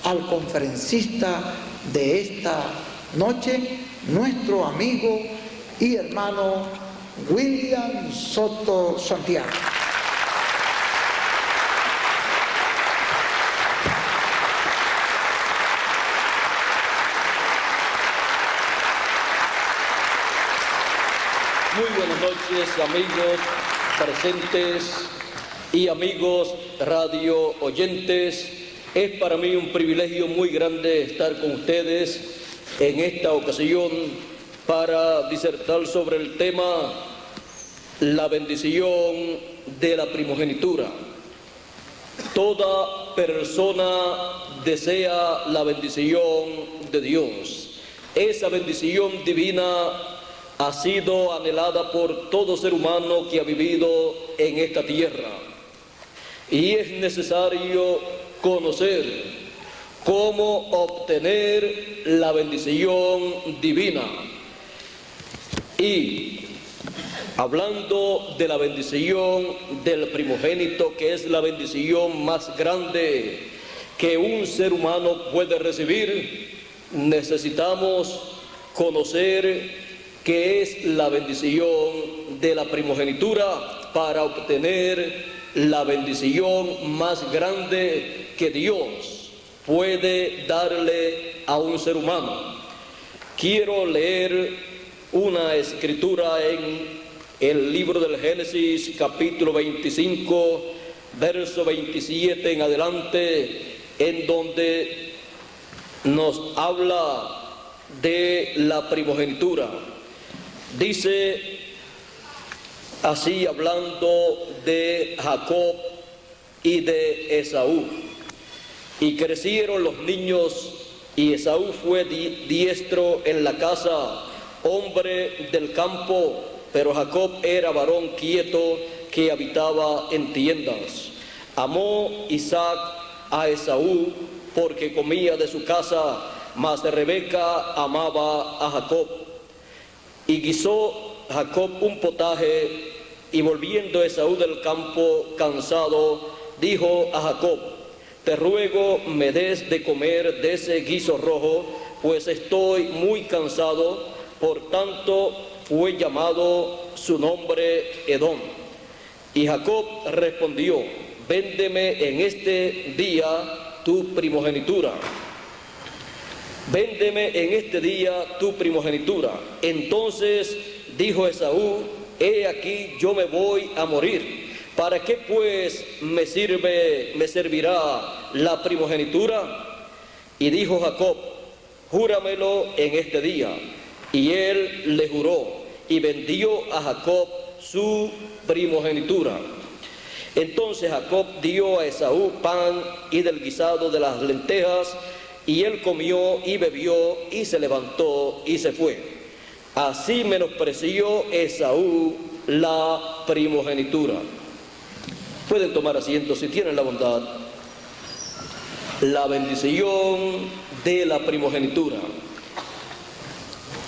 al conferencista de esta noche, nuestro amigo y hermano William Soto Santiago. Muy buenas noches, amigos presentes y amigos radio oyentes. Es para mí un privilegio muy grande estar con ustedes en esta ocasión para disertar sobre el tema la bendición de la primogenitura. Toda persona desea la bendición de Dios. Esa bendición divina ha sido anhelada por todo ser humano que ha vivido en esta tierra. Y es necesario conocer cómo obtener la bendición divina. Y hablando de la bendición del primogénito, que es la bendición más grande que un ser humano puede recibir, necesitamos conocer qué es la bendición de la primogenitura para obtener la bendición más grande que Dios puede darle a un ser humano. Quiero leer una escritura en el libro del Génesis, capítulo 25, verso 27 en adelante, en donde nos habla de la primogenitura. Dice así, hablando de Jacob y de Esaú: y crecieron los niños, y Esaú fue diestro en la casa, hombre del campo, pero Jacob era varón quieto que habitaba en tiendas. Amó Isaac a Esaú porque comía de su casa, mas Rebeca amaba a Jacob. Y guisó Jacob un potaje, y volviendo Esaú del campo cansado, dijo a Jacob: te ruego me des de comer de ese guiso rojo, pues estoy muy cansado. Por tanto fue llamado su nombre Edom. Y Jacob respondió: véndeme en este día tu primogenitura. Véndeme en este día tu primogenitura. Entonces dijo Esaú: he aquí, yo me voy a morir. ¿Para qué pues me servirá la primogenitura? Y dijo Jacob: júramelo en este día. Y él le juró, y vendió a Jacob su primogenitura. Entonces Jacob dio a Esaú pan y del guisado de las lentejas, y él comió y bebió, y se levantó y se fue. Así menospreció Esaú la primogenitura. Pueden tomar asiento si tienen la bondad. La bendición de la primogenitura.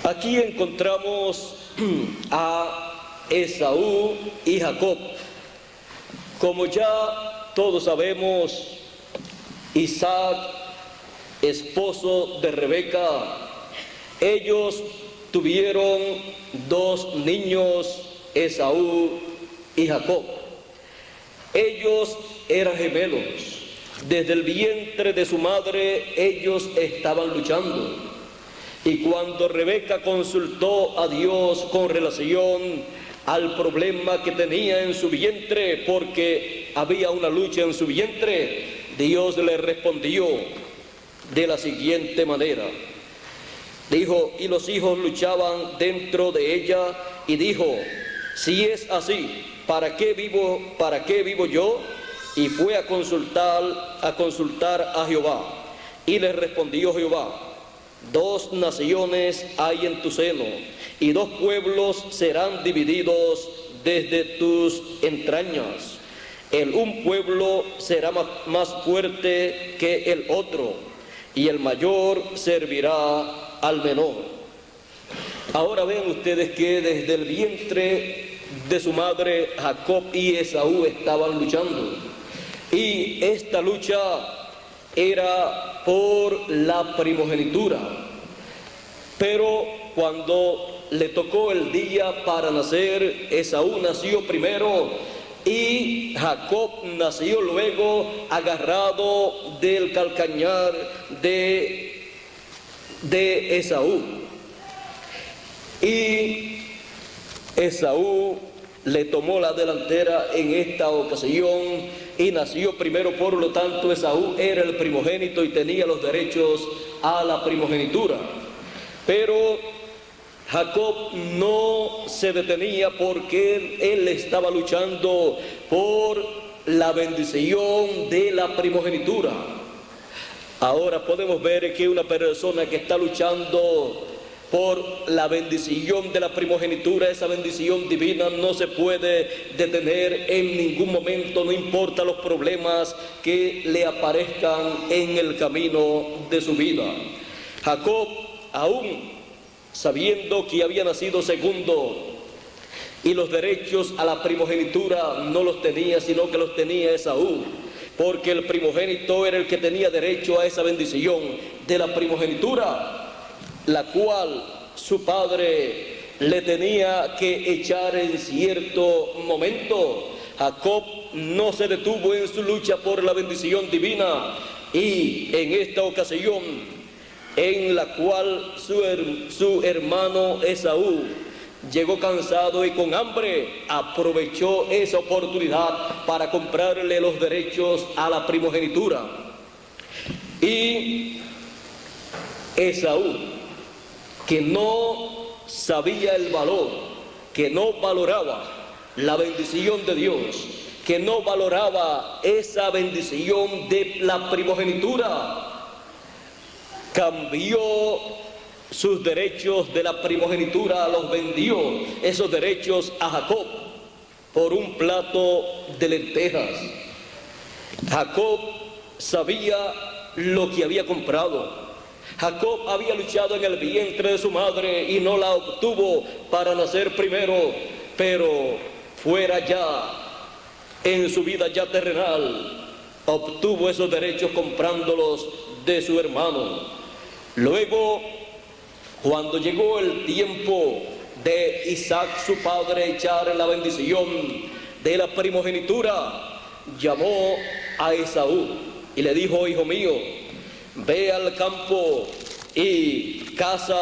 Aquí encontramos a Esaú y Jacob. Como ya todos sabemos, Isaac, esposo de Rebeca, ellos tuvieron dos niños, Esaú y Jacob. Ellos eran gemelos. Desde el vientre de su madre ellos estaban luchando. Y cuando Rebeca consultó a Dios con relación al problema que tenía en su vientre, porque había una lucha en su vientre, Dios le respondió de la siguiente manera. Dijo: y los hijos luchaban dentro de ella, y dijo: si es así, ¿para qué vivo yo? Y fue a consultar a Jehová. Y le respondió Jehová: dos naciones hay en tu seno, y dos pueblos serán divididos desde tus entrañas. Un pueblo será más fuerte que el otro, y el mayor servirá al menor. Ahora vean ustedes que desde el vientre de su madre, Jacob y Esaú estaban luchando. Y esta lucha era por la primogenitura. Pero cuando le tocó el día para nacer, Esaú nació primero y Jacob nació luego, agarrado del calcañar de Esaú. Y Esaú le tomó la delantera en esta ocasión y nació primero. Por lo tanto, Esaú era el primogénito y tenía los derechos a la primogenitura. Pero Jacob no se detenía porque él estaba luchando por la bendición de la primogenitura. Ahora podemos ver que una persona que está luchando por la bendición de la primogenitura, esa bendición divina, no se puede detener en ningún momento, no importa los problemas que le aparezcan en el camino de su vida. Jacob, aún sabiendo que había nacido segundo y los derechos a la primogenitura no los tenía, sino que los tenía Esaú, porque el primogénito era el que tenía derecho a esa bendición de la primogenitura, la cual su padre le tenía que echar en cierto momento. Jacob no se detuvo en su lucha por la bendición divina, y en esta ocasión en la cual su hermano Esaú llegó cansado y con hambre, aprovechó esa oportunidad para comprarle los derechos a la primogenitura. Y Esaú, que no sabía el valor, que no valoraba la bendición de Dios, que no valoraba esa bendición de la primogenitura, cambió sus derechos de la primogenitura, los vendió, esos derechos, a Jacob por un plato de lentejas. Jacob sabía lo que había comprado. Jacob había luchado en el vientre de su madre y no la obtuvo para nacer primero, pero fuera ya, en su vida ya terrenal, obtuvo esos derechos comprándolos de su hermano. Luego, cuando llegó el tiempo de Isaac, su padre, echar la bendición de la primogenitura, llamó a Esaú y le dijo: hijo mío, ve al campo y caza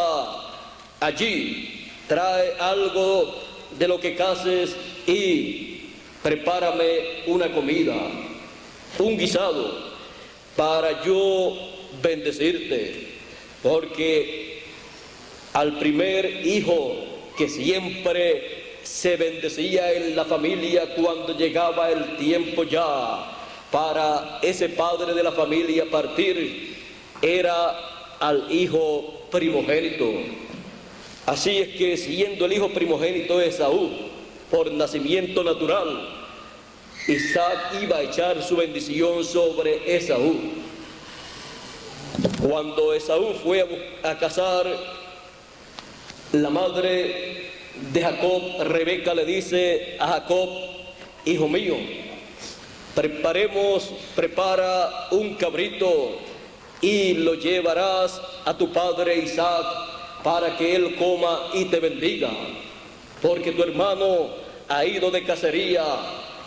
allí, trae algo de lo que caces y prepárame una comida, un guisado, para yo bendecirte. Porque al primer hijo que siempre se bendecía en la familia, cuando llegaba el tiempo ya para ese padre de la familia partir, era al hijo primogénito. Así es que, siendo el hijo primogénito de Esaú, por nacimiento natural, Isaac iba a echar su bendición sobre Esaú. Cuando Esaú fue a cazar, la madre de Jacob, Rebeca, le dice a Jacob: hijo mío, prepara un cabrito y lo llevarás a tu padre Isaac para que él coma y te bendiga, porque tu hermano ha ido de cacería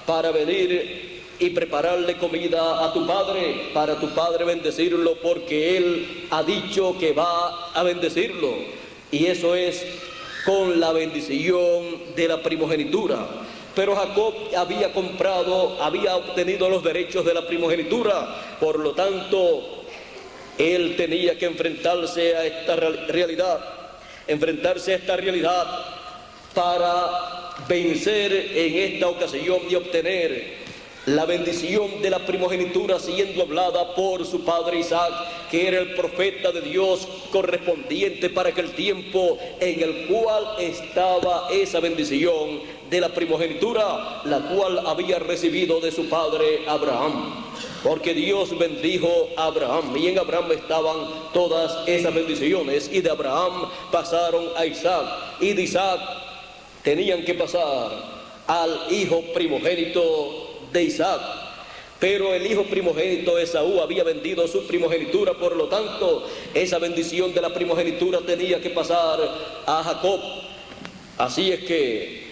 para venir y prepararle comida a tu padre, para tu padre bendecirlo, porque él ha dicho que va a bendecirlo, y eso es con la bendición de la primogenitura. Pero Jacob había obtenido los derechos de la primogenitura, por lo tanto él tenía que enfrentarse a esta realidad para vencer en esta ocasión y obtener la bendición de la primogenitura, siendo hablada por su padre Isaac, que era el profeta de Dios correspondiente para aquel tiempo en el cual estaba esa bendición de la primogenitura, la cual había recibido de su padre Abraham. Porque Dios bendijo a Abraham, y en Abraham estaban todas esas bendiciones, y de Abraham pasaron a Isaac, y de Isaac tenían que pasar al hijo primogénito de Isaac. pero el hijo primogénito Esaú había vendido su primogenitura, por lo tanto, esa bendición de la primogenitura tenía que pasar a Jacob. Así es que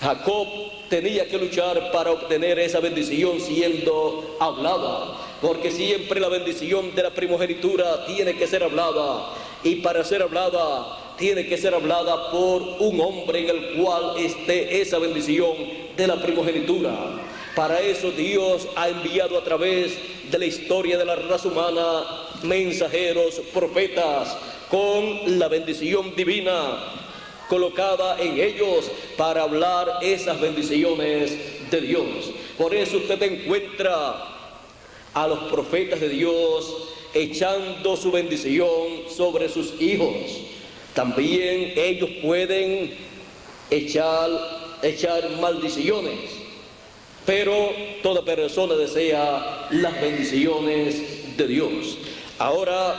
Jacob tenía que luchar para obtener esa bendición siendo hablada, porque siempre la bendición de la primogenitura tiene que ser hablada, y para ser hablada tiene que ser hablada por un hombre en el cual esté esa bendición de la primogenitura. Para eso Dios ha enviado a través de la historia de la raza humana mensajeros, profetas, con la bendición divina colocada en ellos para hablar esas bendiciones de Dios. Por eso usted encuentra a los profetas de Dios echando su bendición sobre sus hijos. También ellos pueden echar maldiciones, pero toda persona desea las bendiciones de Dios. Ahora,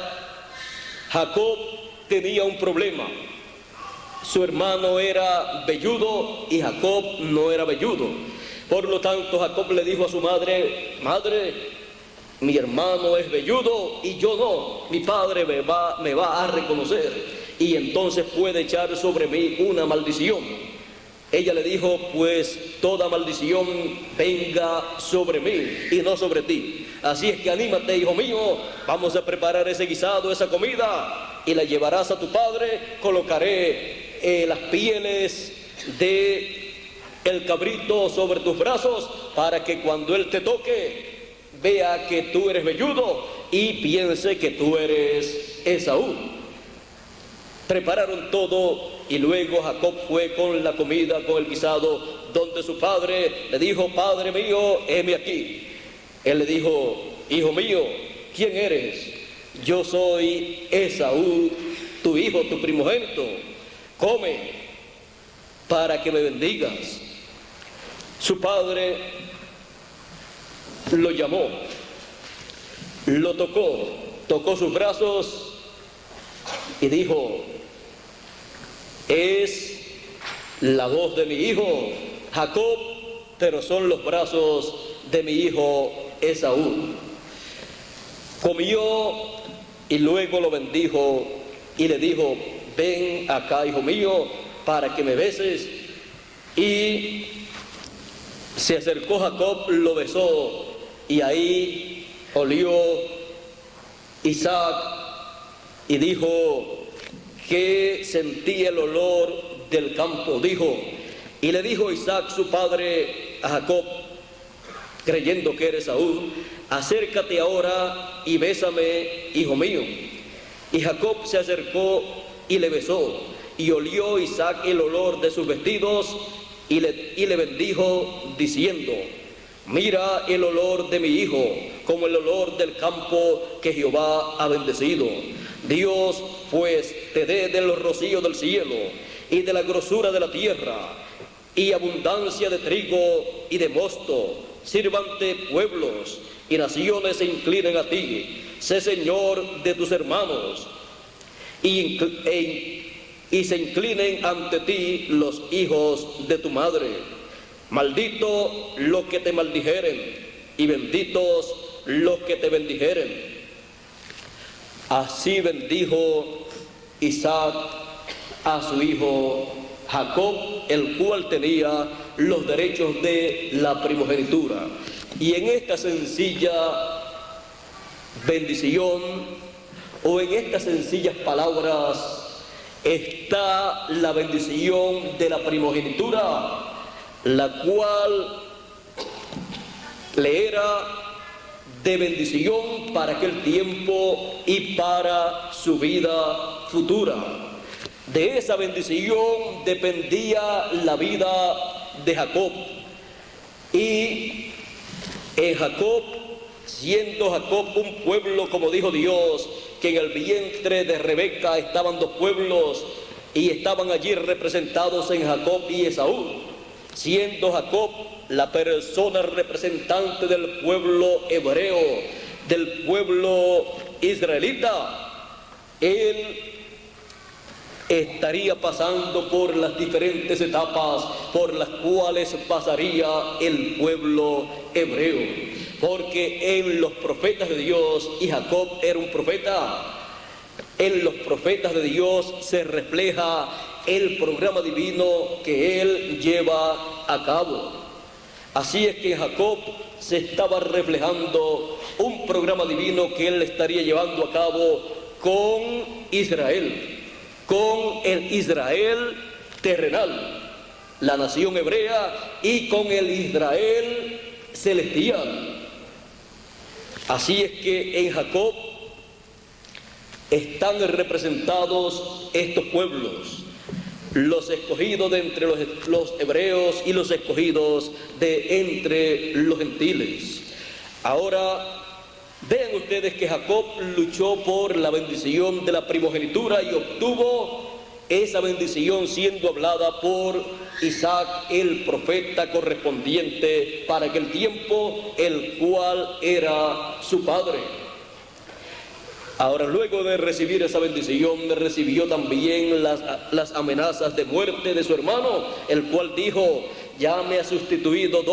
Jacob tenía un problema. Su hermano era velludo y Jacob no era velludo. Por lo tanto, Jacob le dijo a su madre: madre, mi hermano es velludo y yo no. Mi padre me va a reconocer y entonces puede echar sobre mí una maldición. Ella le dijo: pues toda maldición venga sobre mí y no sobre ti. Así es que anímate, hijo mío, vamos a preparar ese guisado, esa comida, y la llevarás a tu padre. Colocaré las pieles de el cabrito sobre tus brazos, para que cuando él te toque vea que tú eres velludo y piense que tú eres Esaú. Prepararon todo y luego Jacob fue con la comida, con el guisado, donde su padre le dijo: padre mío, heme aquí. Él le dijo: hijo mío, ¿quién eres? Yo soy Esaú, tu hijo, tu primogénito. Come para que me bendigas. Su padre lo llamó, lo tocó sus brazos y dijo: es la voz de mi hijo Jacob, pero son los brazos de mi hijo Esaú. Comió y luego lo bendijo y le dijo: ven acá, hijo mío, para que me beses. Y se acercó Jacob, lo besó, y ahí olió Isaac y dijo que sentía el olor del campo. Y le dijo Isaac, su padre, a Jacob, creyendo que era Esaú: acércate ahora y bésame, hijo mío. Y Jacob se acercó y le besó, y olió Isaac el olor de sus vestidos, y le bendijo, diciendo: mira el olor de mi hijo, como el olor del campo que Jehová ha bendecido. Dios pues te dé del rocío del cielo y de la grosura de la tierra, y abundancia de trigo y de mosto. Sírvante pueblos y naciones se inclinen a ti. Sé señor de tus hermanos, y se inclinen ante ti los hijos de tu madre. Maldito los que te maldijeren, y benditos los que te bendijeren. Así bendijo Isaac a su hijo Jacob, el cual tenía los derechos de la primogenitura. Y en esta sencilla bendición, o en estas sencillas palabras, está la bendición de la primogenitura, la cual le era de bendición para aquel tiempo y para su vida futura. De esa bendición dependía la vida de Jacob. Y en Jacob, siendo Jacob un pueblo, como dijo Dios, que en el vientre de Rebeca estaban dos pueblos y estaban allí representados en Jacob y Esaú, siendo Jacob la persona representante del pueblo hebreo, del pueblo israelita, él estaría pasando por las diferentes etapas por las cuales pasaría el pueblo hebreo. porque en los profetas de Dios, y Jacob era un profeta, en los profetas de Dios se refleja el programa divino que él lleva a cabo. Así es que en Jacob se estaba reflejando un programa divino que él estaría llevando a cabo con Israel, con el Israel terrenal, la nación hebrea, y con el Israel celestial. Así es que en Jacob están representados estos pueblos, los escogidos de entre los hebreos y los escogidos de entre los gentiles. Ahora, vean ustedes que Jacob luchó por la bendición de la primogenitura y obtuvo esa bendición siendo hablada por Isaac, el profeta correspondiente para aquel tiempo, el cual era su padre. Ahora, luego de recibir esa bendición, recibió también las amenazas de muerte de su hermano, el cual dijo: ya me ha sustituido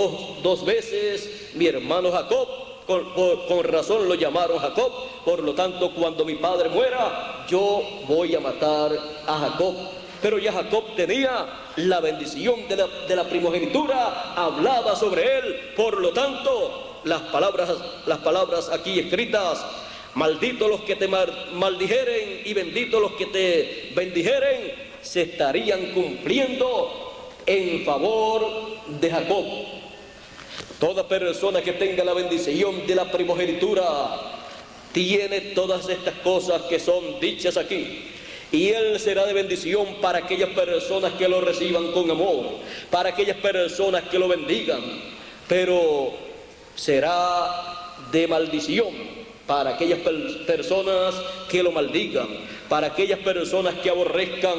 dos veces mi hermano Jacob. Con razón lo llamaron Jacob. Por lo tanto, cuando mi padre muera, yo voy a matar a Jacob. Pero ya Jacob tenía la bendición de la primogenitura hablada sobre él. Por lo tanto, las palabras aquí escritas: malditos los que te maldijeren y benditos los que te bendijeren, se estarían cumpliendo en favor de Jacob. Toda persona que tenga la bendición de la primogenitura tiene todas estas cosas que son dichas aquí. Y él será de bendición para aquellas personas que lo reciban con amor, para aquellas personas que lo bendigan. Pero será de maldición para aquellas personas que lo maldigan, para aquellas personas que aborrezcan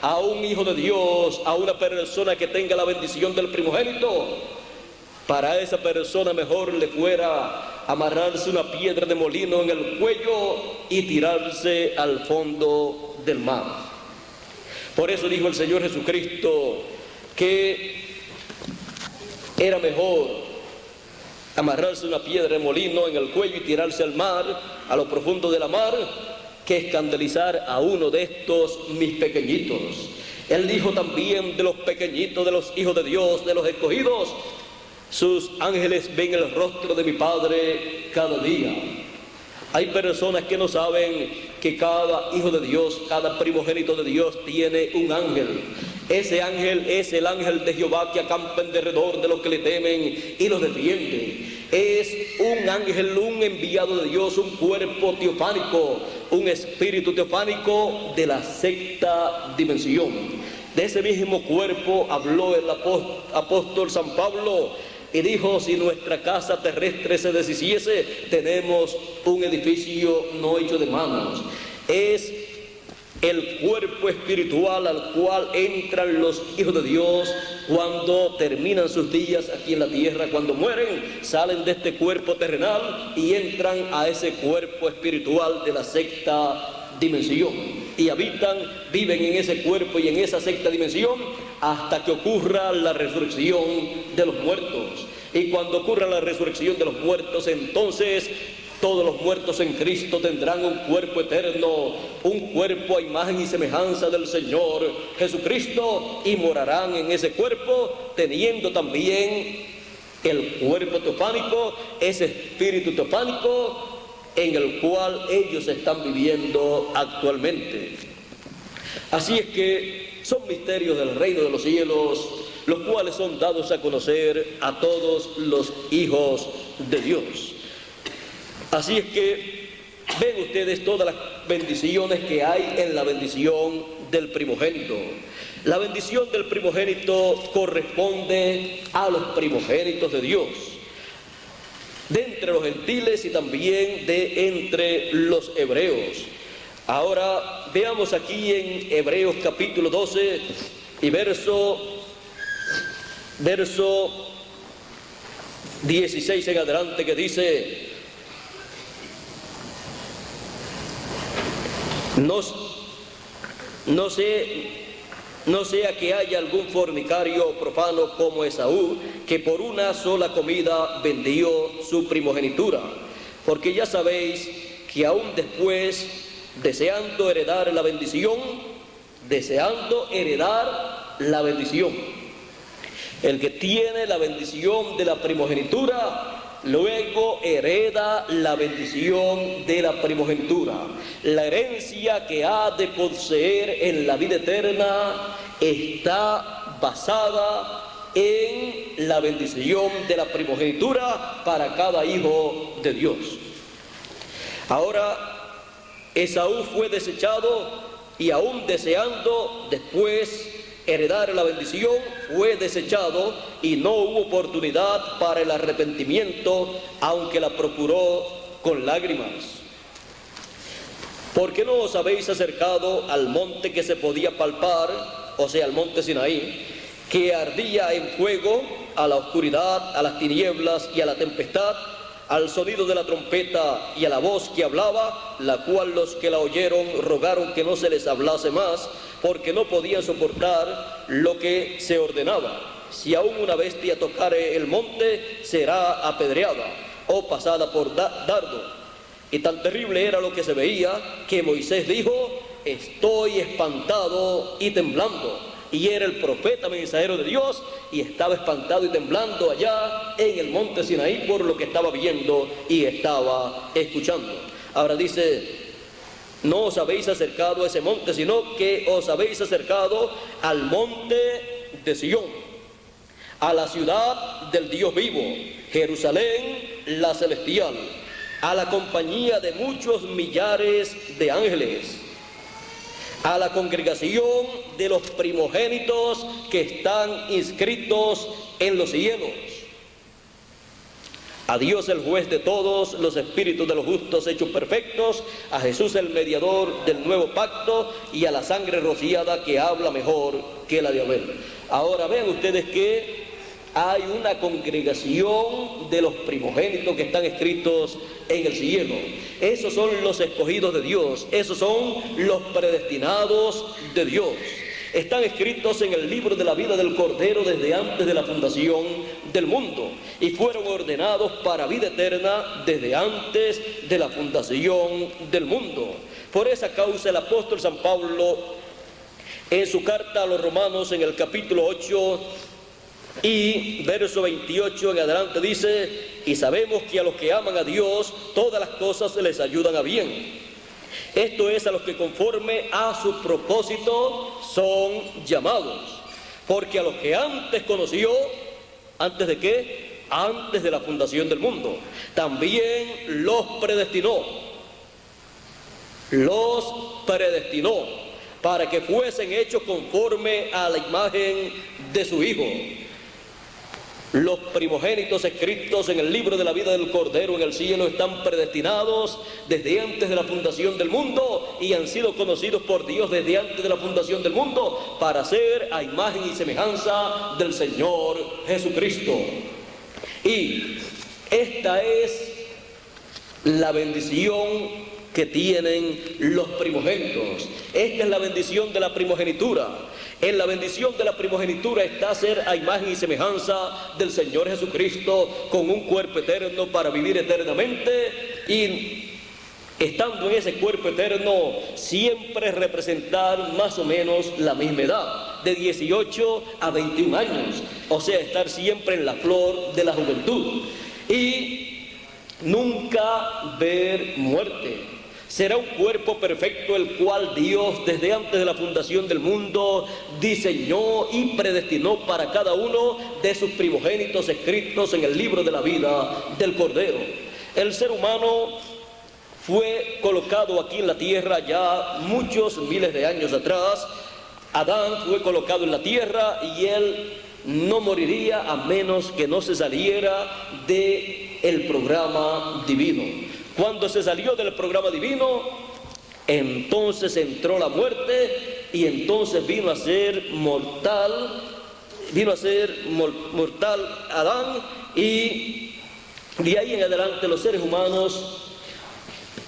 a un hijo de Dios, a una persona que tenga la bendición del primogénito. Para esa persona mejor le fuera amarrarse una piedra de molino en el cuello y tirarse al fondo del mar. Por eso dijo el Señor Jesucristo que era mejor amarrarse una piedra de molino en el cuello y tirarse al mar, a lo profundo de la mar, que escandalizar a uno de estos mis pequeñitos. Él dijo también de los pequeñitos, de los hijos de Dios, de los escogidos: sus ángeles ven el rostro de mi Padre cada día. Hay personas que no saben que cada hijo de Dios, cada primogénito de Dios tiene un ángel. Ese ángel es el ángel de Jehová que acampa en derredor de los que le temen y los defiende. Es un ángel, un enviado de Dios, un cuerpo teofánico, un espíritu teofánico de la sexta dimensión. De ese mismo cuerpo habló el apóstol San Pablo y dijo: si nuestra casa terrestre se deshiciese, tenemos un edificio no hecho de manos. Es el cuerpo espiritual al cual entran los hijos de Dios cuando terminan sus días aquí en la tierra. Cuando mueren, salen de este cuerpo terrenal y entran a ese cuerpo espiritual de la sexta dimensión, y viven en ese cuerpo y en esa sexta dimensión hasta que ocurra la resurrección de los muertos. Y cuando ocurra la resurrección de los muertos, entonces todos los muertos en Cristo tendrán un cuerpo eterno, un cuerpo a imagen y semejanza del Señor Jesucristo, y morarán en ese cuerpo, teniendo también el cuerpo teofánico, ese espíritu teofánico en el cual ellos están viviendo actualmente. Así es que son misterios del reino de los cielos, los cuales son dados a conocer a todos los hijos de Dios. Así es que ven ustedes todas las bendiciones que hay en la bendición del primogénito. La bendición del primogénito corresponde a los primogénitos de Dios, de entre los gentiles y también de entre los hebreos. Ahora veamos aquí en Hebreos capítulo 12 y verso 16 en adelante, que dice: no no sea que haya algún fornicario o profano como Esaú, que por una sola comida vendió su primogenitura. Porque ya sabéis que aún después, deseando heredar la bendición, el que tiene la bendición de la primogenitura, luego hereda la bendición de la primogenitura. La herencia que ha de poseer en la vida eterna está basada en la bendición de la primogenitura para cada hijo de Dios. Ahora, Esaú fue desechado y aún deseando después heredar la bendición, fue desechado y no hubo oportunidad para el arrepentimiento, aunque la procuró con lágrimas. ¿Por qué no os habéis acercado al monte que se podía palpar, o sea, al monte Sinaí, que ardía en fuego, a la oscuridad, a las tinieblas y a la tempestad, al sonido de la trompeta y a la voz que hablaba, la cual los que la oyeron rogaron que no se les hablase más, porque no podían soportar lo que se ordenaba? Si aún una bestia tocare el monte, será apedreada o pasada por dardo. Y tan terrible era lo que se veía, que Moisés dijo: estoy espantado y temblando. Y era el profeta mensajero de Dios, y estaba espantado y temblando allá en el monte Sinaí por lo que estaba viendo y estaba escuchando. Ahora dice: no os habéis acercado a ese monte, sino que os habéis acercado al monte de Sión, a la ciudad del Dios vivo, Jerusalén la celestial, a la compañía de muchos millares de ángeles, a la congregación de los primogénitos que están inscritos en los cielos, a Dios el juez de todos, los espíritus de los justos hechos perfectos, a Jesús el mediador del nuevo pacto, y a la sangre rociada que habla mejor que la de Abel. Ahora vean ustedes que hay una congregación de los primogénitos que están escritos en el cielo. Esos son los escogidos de Dios, esos son los predestinados de Dios. Están escritos en el libro de la vida del Cordero desde antes de la fundación del mundo, y fueron ordenados para vida eterna desde antes de la fundación del mundo. Por esa causa el apóstol San Pablo, en su carta a los Romanos, en el capítulo 8 y verso 28 en adelante, dice: y sabemos que a los que aman a Dios todas las cosas les ayudan a bien. Esto es, a los que conforme a su propósito son llamados. Porque a los que antes conoció, ¿antes de qué? Antes de la fundación del mundo, también los predestinó para que fuesen hechos conforme a la imagen de su Hijo. Los primogénitos escritos en el libro de la vida del Cordero en el cielo están predestinados desde antes de la fundación del mundo, y han sido conocidos por Dios desde antes de la fundación del mundo para ser a imagen y semejanza del Señor Jesucristo. Y esta es la bendición que tienen los primogénitos. Esta es la bendición de la primogenitura. En la bendición de la primogenitura está ser a imagen y semejanza del Señor Jesucristo, con un cuerpo eterno para vivir eternamente, y estando en ese cuerpo eterno siempre representar más o menos la misma edad, de 18 a 21 años, o sea, estar siempre en la flor de la juventud y nunca ver muerte. Será un cuerpo perfecto, el cual Dios desde antes de la fundación del mundo diseñó y predestinó para cada uno de sus primogénitos escritos en el libro de la vida del Cordero. El ser humano fue colocado aquí en la tierra ya muchos miles de años atrás. Adán fue colocado en la tierra y él no moriría a menos que no se saliera del programa divino. Cuando se salió del programa divino, entonces entró la muerte, y entonces vino a ser mortal Adán, y de ahí en adelante los seres humanos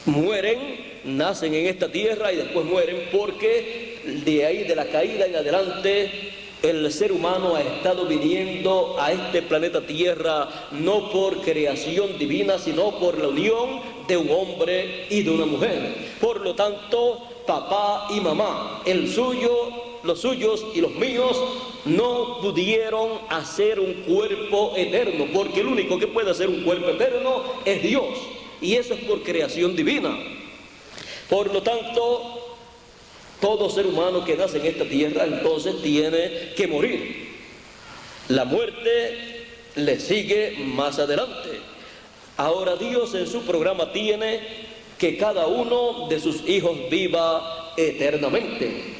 mueren, nacen en esta tierra y después mueren, porque de ahí, de la caída en adelante, el ser humano ha estado viniendo a este planeta Tierra no por creación divina, sino por la unión de un hombre y de una mujer. Por lo tanto, papá y mamá, el suyo, los suyos y los míos, no pudieron hacer un cuerpo eterno, porque el único que puede hacer un cuerpo eterno es Dios, y eso es por creación divina. Por lo tanto, todo ser humano que nace en esta tierra entonces tiene que morir. La muerte le sigue más adelante. Ahora Dios en su programa tiene que cada uno de sus hijos viva eternamente.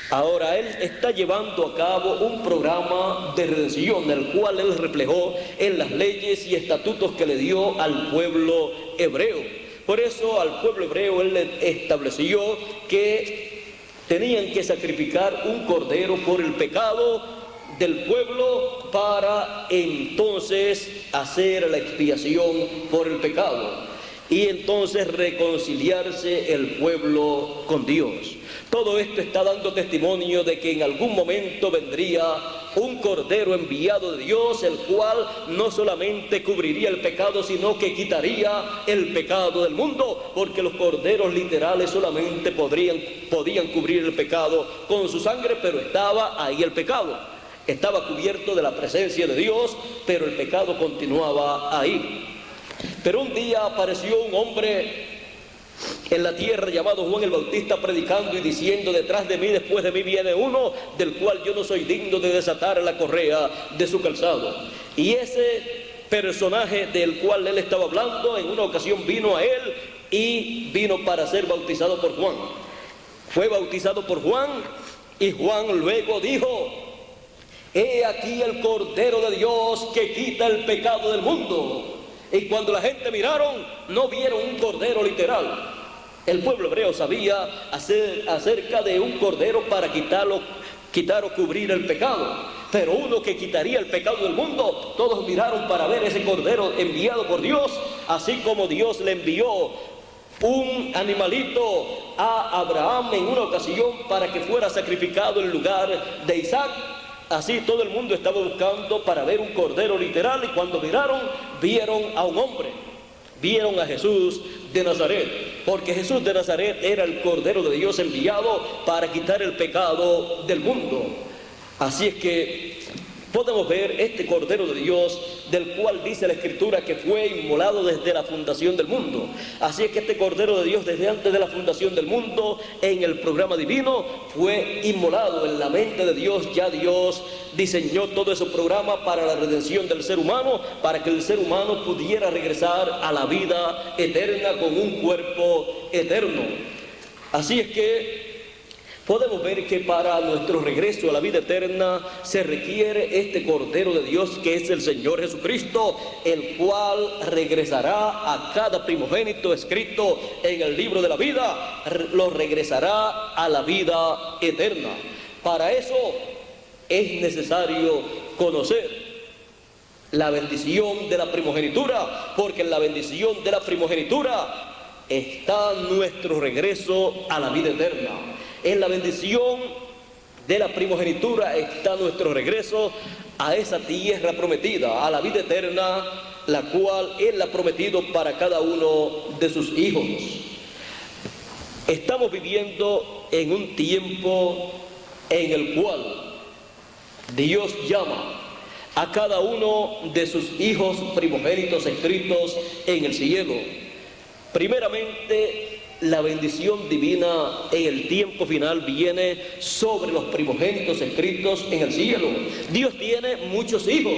Ahora Él está llevando a cabo un programa de redención, el cual Él reflejó en las leyes y estatutos que le dio al pueblo hebreo. Por eso al pueblo hebreo Él le estableció que tenían que sacrificar un cordero por el pecado del pueblo para entonces hacer la expiación por el pecado y entonces reconciliarse el pueblo con Dios. Todo esto está dando testimonio de que en algún momento vendría un cordero enviado de Dios, el cual no solamente cubriría el pecado, sino que quitaría el pecado del mundo, porque los corderos literales solamente podían cubrir el pecado con su sangre, pero estaba ahí el pecado. Estaba cubierto de la presencia de Dios, pero el pecado continuaba ahí. Pero un día apareció un hombre en la tierra llamado Juan el Bautista, predicando y diciendo: detrás de mí, después de mí viene uno del cual yo no soy digno de desatar la correa de su calzado. Y ese personaje del cual él estaba hablando en una ocasión vino a él y vino para ser bautizado por Juan. Fue bautizado por Juan y Juan luego dijo: he aquí el Cordero de Dios que quita el pecado del mundo. Y cuando la gente miraron, no vieron un cordero literal. El pueblo hebreo sabía acerca de un cordero para quitar o cubrir el pecado, pero uno que quitaría el pecado del mundo. Todos miraron para ver ese cordero enviado por Dios, así como Dios le envió un animalito a Abraham en una ocasión para que fuera sacrificado en lugar de Isaac. Así todo el mundo estaba buscando para ver un cordero literal, y cuando miraron, vieron a un hombre, vieron a Jesús de Nazaret, porque Jesús de Nazaret era el Cordero de Dios enviado para quitar el pecado del mundo. Así es que podemos ver este Cordero de Dios, del cual dice la Escritura que fue inmolado desde la fundación del mundo. Así es que este Cordero de Dios, desde antes de la fundación del mundo, en el programa divino, fue inmolado en la mente de Dios. Ya Dios diseñó todo ese programa para la redención del ser humano, para que el ser humano pudiera regresar a la vida eterna con un cuerpo eterno. Así es que podemos ver que para nuestro regreso a la vida eterna se requiere este Cordero de Dios, que es el Señor Jesucristo, el cual regresará a cada primogénito escrito en el libro de la vida, lo regresará a la vida eterna. Para eso es necesario conocer la bendición de la primogenitura, porque en la bendición de la primogenitura está nuestro regreso a la vida eterna. En la bendición de la primogenitura está nuestro regreso a esa tierra prometida, a la vida eterna, la cual Él ha prometido para cada uno de sus hijos. Estamos viviendo en un tiempo en el cual Dios llama a cada uno de sus hijos primogénitos escritos en el cielo. Primeramente, la bendición divina en el tiempo final viene sobre los primogénitos escritos en el cielo. Dios tiene muchos hijos,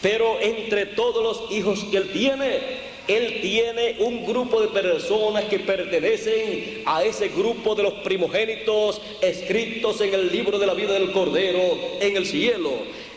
pero entre todos los hijos que Él tiene un grupo de personas que pertenecen a ese grupo de los primogénitos escritos en el libro de la vida del Cordero en el cielo.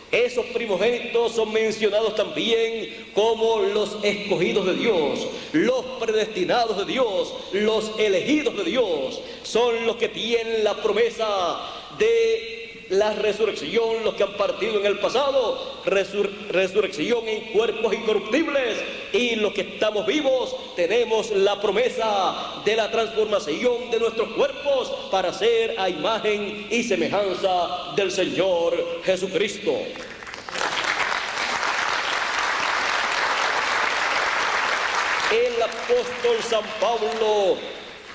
Esos primogénitos son mencionados también como los escogidos de Dios, los predestinados de Dios, los elegidos de Dios. Son los que tienen la promesa de la resurrección, los que han partido en el pasado, resurrección en cuerpos incorruptibles, y los que estamos vivos tenemos la promesa de la transformación de nuestros cuerpos para ser a imagen y semejanza del Señor Jesucristo. El apóstol San Pablo,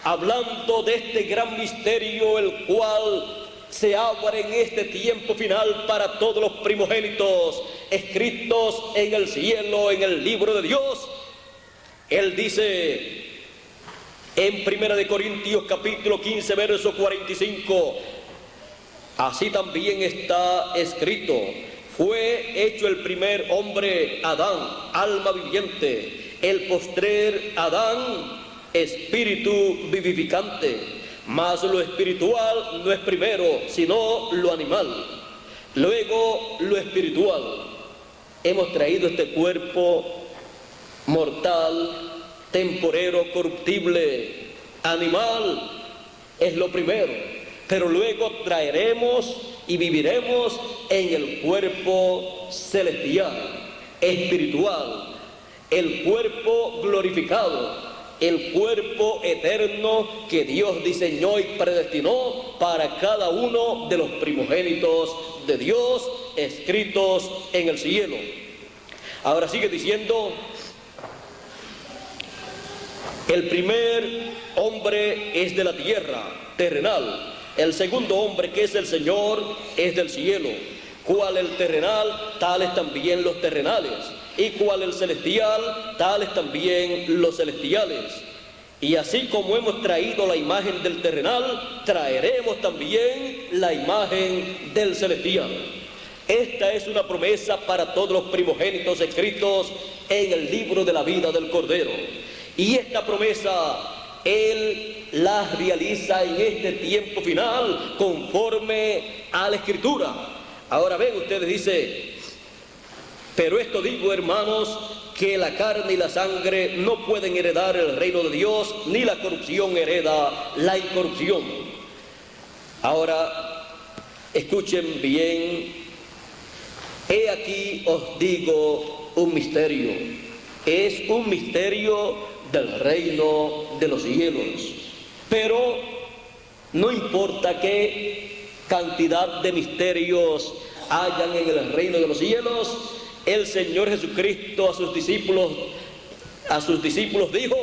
hablando de este gran misterio, el cual se abre en este tiempo final para todos los primogénitos escritos en el cielo, en el libro de Dios, él dice en 1 Corintios capítulo 15 verso 45, así también está escrito: fue hecho el primer hombre, Adán, alma viviente; el postrer Adán, espíritu vivificante. Mas lo espiritual no es primero, sino lo animal, luego lo espiritual. Hemos traído este cuerpo mortal, temporero, corruptible, animal, es lo primero, pero luego traeremos y viviremos en el cuerpo celestial, espiritual, el cuerpo glorificado, el cuerpo eterno que Dios diseñó y predestinó para cada uno de los primogénitos de Dios escritos en el cielo. Ahora sigue diciendo: el primer hombre es de la tierra, terrenal; el segundo hombre, que es el Señor, es del cielo. Cual el terrenal, tales también los terrenales; y cual el celestial, tales también los celestiales. Y así como hemos traído la imagen del terrenal, traeremos también la imagen del celestial. Esta es una promesa para todos los primogénitos escritos en el libro de la vida del Cordero. Y esta promesa Él la realiza en este tiempo final conforme a la Escritura. Ahora ven ustedes, dice: pero esto digo, hermanos, que la carne y la sangre no pueden heredar el reino de Dios, ni la corrupción hereda la incorrupción. Ahora, escuchen bien. He aquí os digo un misterio. Es un misterio del reino de los cielos. Pero no importa qué cantidad de misterios hayan en el reino de los cielos, el Señor Jesucristo a sus discípulos dijo: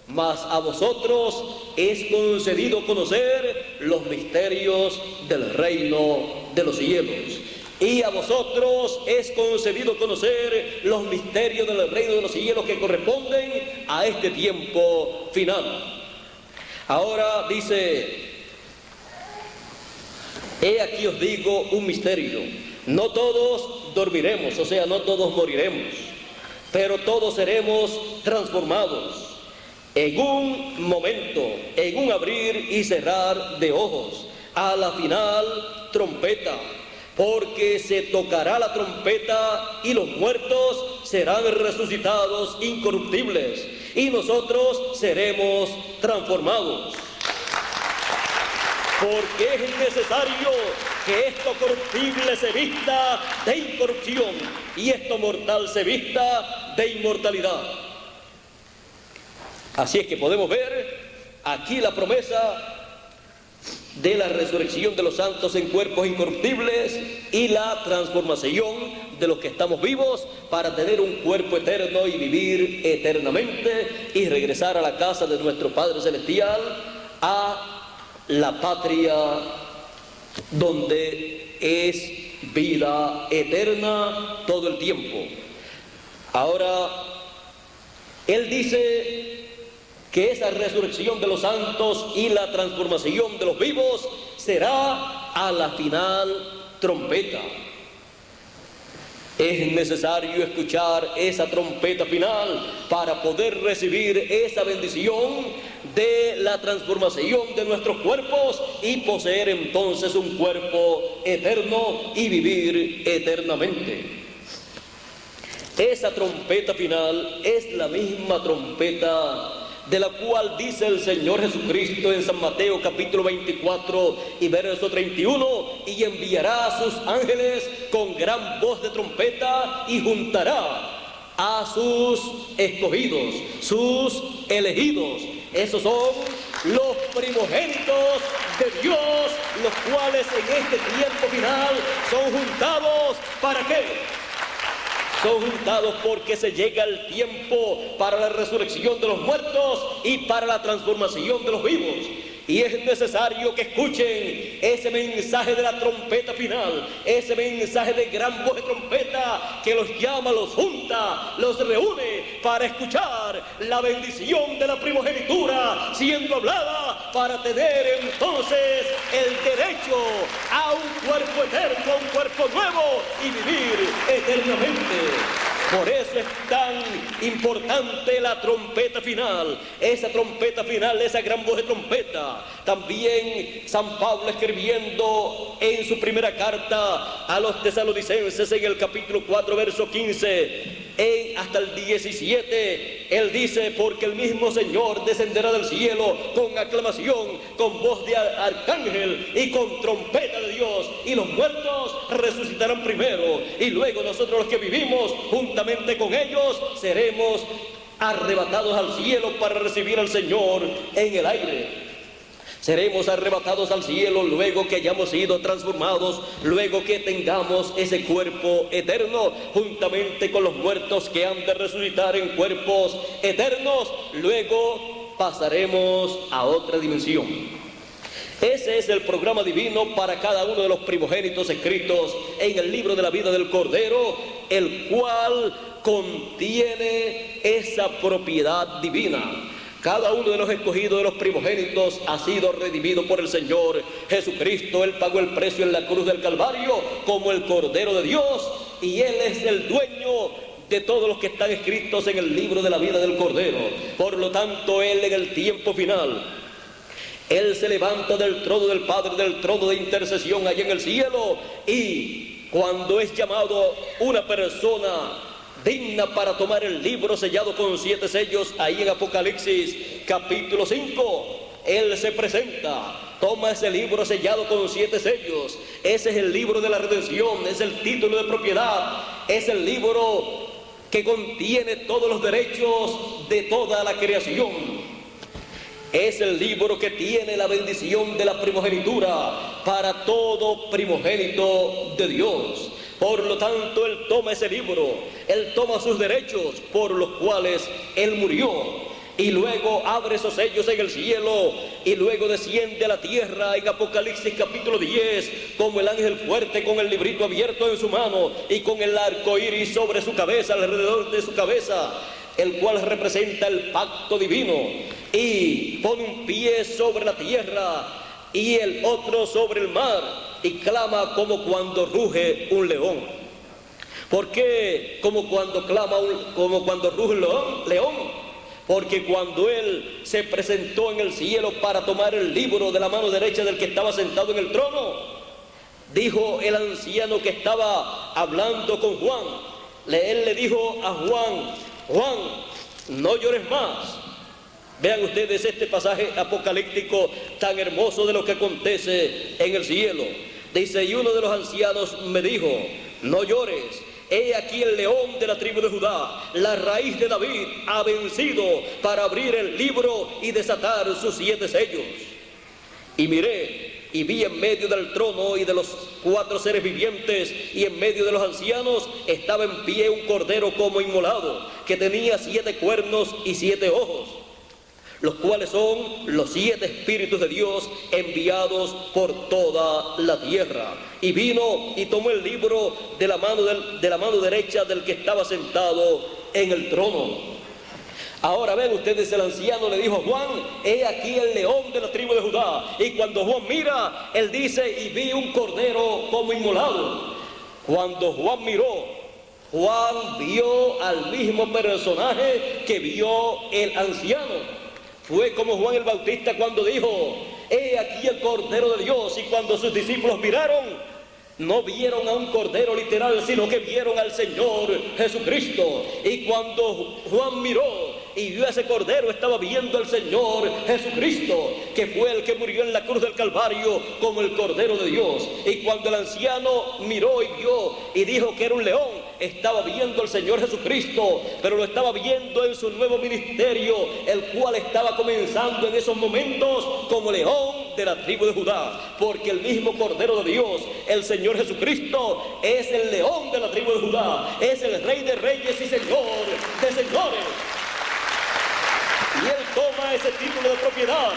mas a vosotros es concedido conocer los misterios del reino de los cielos. Y a vosotros es concedido conocer los misterios del reino de los cielos que corresponden a este tiempo final. Ahora dice: he aquí os digo un misterio. No todos dormiremos, o sea, no todos moriremos, pero todos seremos transformados en un momento, en un abrir y cerrar de ojos, a la final trompeta, porque se tocará la trompeta y los muertos serán resucitados incorruptibles y nosotros seremos transformados. Porque es necesario que esto corruptible se vista de incorrupción y esto mortal se vista de inmortalidad. Así es que podemos ver aquí la promesa de la resurrección de los santos en cuerpos incorruptibles y la transformación de los que estamos vivos para tener un cuerpo eterno y vivir eternamente y regresar a la casa de nuestro Padre Celestial, a la patria donde es vida eterna todo el tiempo. Ahora, él dice que esa resurrección de los santos y la transformación de los vivos será a la final trompeta. Es necesario escuchar esa trompeta final para poder recibir esa bendición de la transformación de nuestros cuerpos y poseer entonces un cuerpo eterno y vivir eternamente. Esa trompeta final es la misma trompeta de la cual dice el Señor Jesucristo en San Mateo capítulo 24 y verso 31, y enviará a sus ángeles con gran voz de trompeta y juntará a sus escogidos, sus elegidos. Esos son los primogénitos de Dios, los cuales en este tiempo final son juntados. ¿Para qué? Son juntados porque se llega el tiempo para la resurrección de los muertos y para la transformación de los vivos. Y es necesario que escuchen ese mensaje de la trompeta final, ese mensaje de gran voz de trompeta que los llama, los junta, los reúne para escuchar la bendición de la primogenitura siendo hablada, para tener entonces el derecho a un cuerpo eterno, a un cuerpo nuevo y vivir eternamente. Por eso es tan importante la trompeta final, esa gran voz de trompeta. También San Pablo, escribiendo en su primera carta a los tesalonicenses en el capítulo 4, verso 15, hasta el 17, él dice: porque el mismo Señor descenderá del cielo con aclamación, con voz de arcángel y con trompeta de Dios, y los muertos resucitarán primero, y luego nosotros los que vivimos juntamente con ellos seremos arrebatados al cielo para recibir al Señor en el aire. Seremos arrebatados al cielo luego que hayamos sido transformados, luego que tengamos ese cuerpo eterno, juntamente con los muertos que han de resucitar en cuerpos eternos. Luego pasaremos a otra dimensión. Ese es el programa divino para cada uno de los primogénitos escritos en el libro de la vida del Cordero, el cual contiene esa propiedad divina. Cada uno de los escogidos de los primogénitos ha sido redimido por el Señor Jesucristo. Él pagó el precio en la cruz del Calvario como el Cordero de Dios, y Él es el dueño de todos los que están escritos en el libro de la vida del Cordero. Por lo tanto, Él en el tiempo final, Él se levanta del trono del Padre, del trono de intercesión allá en el cielo, y cuando es llamado una persona digna para tomar el libro sellado con 7 sellos, ahí en Apocalipsis capítulo 5, Él se presenta, toma ese libro sellado con 7 sellos. Ese es el libro de la redención, es el título de propiedad, es el libro que contiene todos los derechos de toda la creación. Es el libro que tiene la bendición de la primogenitura para todo primogénito de Dios. Por lo tanto, Él toma ese libro, Él toma sus derechos por los cuales Él murió, y luego abre esos sellos en el cielo, y luego desciende a la tierra en Apocalipsis capítulo 10, como el ángel fuerte con el librito abierto en su mano y con el arco iris sobre su cabeza, alrededor de su cabeza, el cual representa el pacto divino, y pone un pie sobre la tierra y el otro sobre el mar, y clama como cuando ruge un león. ¿Por qué como cuando ruge un león? Porque cuando Él se presentó en el cielo para tomar el libro de la mano derecha del que estaba sentado en el trono, dijo el anciano que estaba hablando con Juan, él le dijo a Juan: Juan, no llores más. Vean ustedes este pasaje apocalíptico tan hermoso de lo que acontece en el cielo. Dice: y uno de los ancianos me dijo: no llores, he aquí el león de la tribu de Judá, la raíz de David, ha vencido para abrir el libro y desatar sus 7 sellos. Y miré, y vi en medio del trono y de los 4 seres vivientes, y en medio de los ancianos estaba en pie un cordero como inmolado, que tenía 7 cuernos y 7 ojos, los cuales son los 7 espíritus de Dios enviados por toda la tierra. Y vino y tomó el libro de la mano derecha del que estaba sentado en el trono. Ahora ven ustedes, el anciano le dijo a Juan: he aquí el león de la tribu de Judá. Y cuando Juan mira, él dice: y vi un cordero como inmolado. Cuando Juan miró, Juan vio al mismo personaje que vio el anciano. Fue como Juan el Bautista cuando dijo: he aquí el Cordero de Dios. Y cuando sus discípulos miraron, no vieron a un cordero literal, sino que vieron al Señor Jesucristo. Y cuando Juan miró y vio a ese cordero, estaba viendo al Señor Jesucristo, que fue el que murió en la cruz del Calvario como el Cordero de Dios. Y cuando el anciano miró y vio y dijo que era un león, estaba viendo al Señor Jesucristo, pero lo estaba viendo en su nuevo ministerio, el cual estaba comenzando en esos momentos como león de la tribu de Judá, porque el mismo Cordero de Dios, el Señor Jesucristo, es el león de la tribu de Judá, es el Rey de reyes y Señor de señores. Y Él toma ese título de propiedad,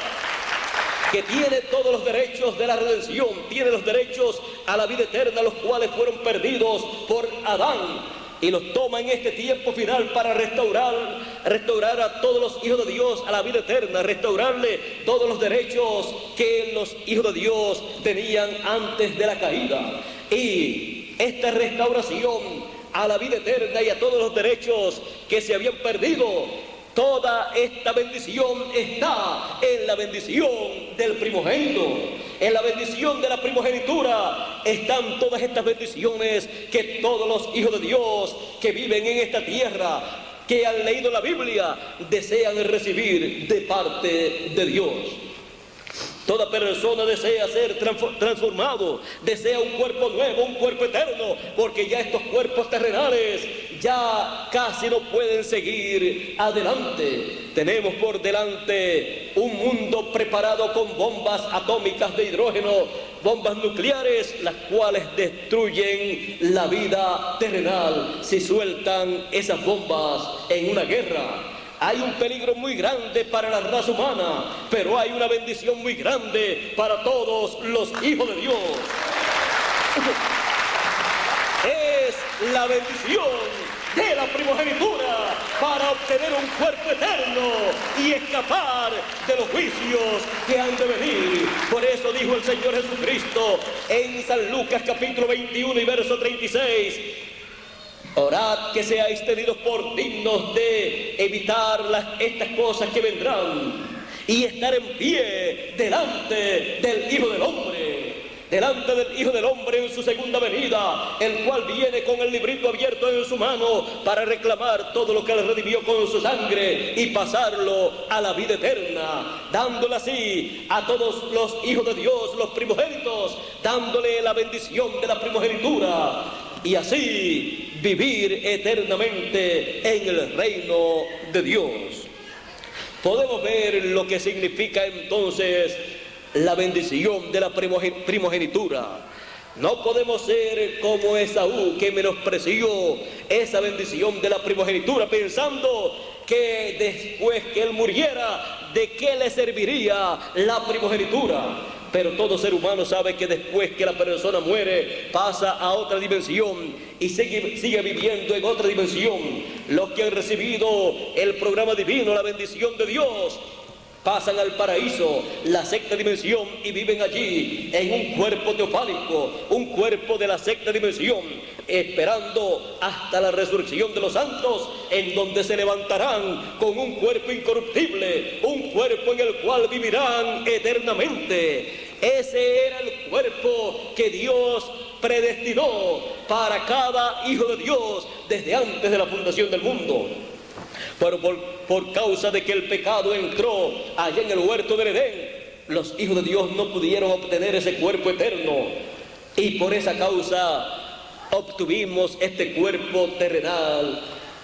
que tiene todos los derechos de la redención, tiene los derechos a la vida eterna, los cuales fueron perdidos por Adán, y los toma en este tiempo final para restaurar a todos los hijos de Dios a la vida eterna, restaurarle todos los derechos que los hijos de Dios tenían antes de la caída. Y esta restauración a la vida eterna y a todos los derechos que se habían perdido, toda esta bendición está en la bendición del primogénito. En la bendición de la primogenitura están todas estas bendiciones que todos los hijos de Dios que viven en esta tierra, que han leído la Biblia, desean recibir de parte de Dios. Toda persona desea ser transformado, desea un cuerpo nuevo, un cuerpo eterno, porque ya estos cuerpos terrenales ya casi no pueden seguir adelante. Tenemos por delante un mundo preparado con bombas atómicas de hidrógeno, bombas nucleares, las cuales destruyen la vida terrenal si sueltan esas bombas en una guerra. Hay un peligro muy grande para la raza humana, pero hay una bendición muy grande para todos los hijos de Dios. Es la bendición de la primogenitura para obtener un cuerpo eterno y escapar de los juicios que han de venir. Por eso dijo el Señor Jesucristo en San Lucas capítulo 21 y verso 36: orad que seáis tenidos por dignos de evitar estas cosas que vendrán y estar en pie delante del Hijo del Hombre. Delante del Hijo del Hombre en su segunda venida, el cual viene con el librito abierto en su mano para reclamar todo lo que le redimió con su sangre y pasarlo a la vida eterna, dándole así a todos los hijos de Dios, los primogénitos, dándole la bendición de la primogenitura, y así vivir eternamente en el reino de Dios. Podemos ver lo que significa entonces la bendición de la primogenitura. No podemos ser como Esaú, que menospreció esa bendición de la primogenitura, pensando que después que él muriera, ¿de qué le serviría la primogenitura? Pero todo ser humano sabe que después que la persona muere, pasa a otra dimensión y sigue viviendo en otra dimensión. Los que han recibido el programa divino, la bendición de Dios, pasan al paraíso, la sexta dimensión, y viven allí en un cuerpo teofánico, un cuerpo de la sexta dimensión, esperando hasta la resurrección de los santos, en donde se levantarán con un cuerpo incorruptible, un cuerpo en el cual vivirán eternamente. Ese era el cuerpo que Dios predestinó para cada hijo de Dios desde antes de la fundación del mundo. Pero por causa de que el pecado entró allá en el huerto del Edén, los hijos de Dios no pudieron obtener ese cuerpo eterno, y por esa causa obtuvimos este cuerpo terrenal,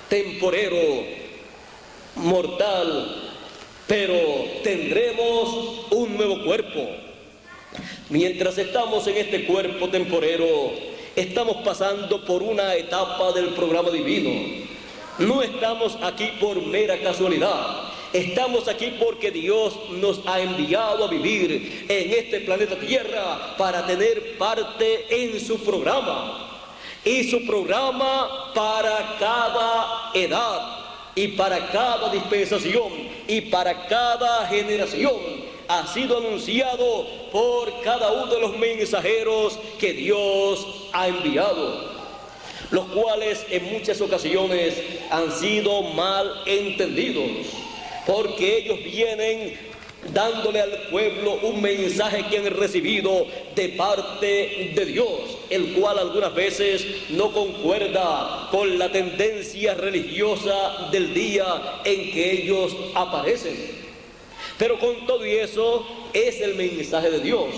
temporero, mortal, pero tendremos un nuevo cuerpo. Mientras estamos en este cuerpo temporero, estamos pasando por una etapa del programa divino. No estamos aquí por mera casualidad. Estamos aquí porque Dios nos ha enviado a vivir en este planeta Tierra para tener parte en su programa. Y su programa para cada edad y para cada dispensación y para cada generación ha sido anunciado por cada uno de los mensajeros que Dios ha enviado, los cuales en muchas ocasiones han sido mal entendidos, porque ellos vienen dándole al pueblo un mensaje que han recibido de parte de Dios, el cual algunas veces no concuerda con la tendencia religiosa del día en que ellos aparecen. Pero con todo y eso es el mensaje de Dios.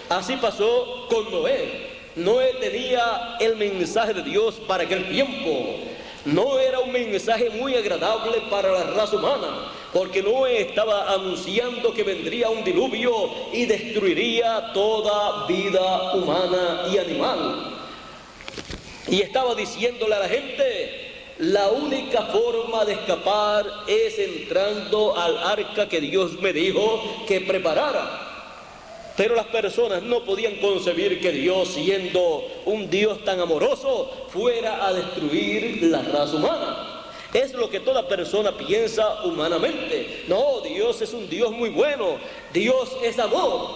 Así pasó con Noé. Noé tenía el mensaje de Dios para aquel tiempo. No era un mensaje muy agradable para la raza humana, porque Noé estaba anunciando que vendría un diluvio y destruiría toda vida humana y animal. Y estaba diciéndole a la gente: la única forma de escapar es entrando al arca que Dios me dijo que preparara. Pero las personas no podían concebir que Dios, siendo un Dios tan amoroso, fuera a destruir la raza humana. Es lo que toda persona piensa humanamente. No, Dios es un Dios muy bueno, Dios es amor,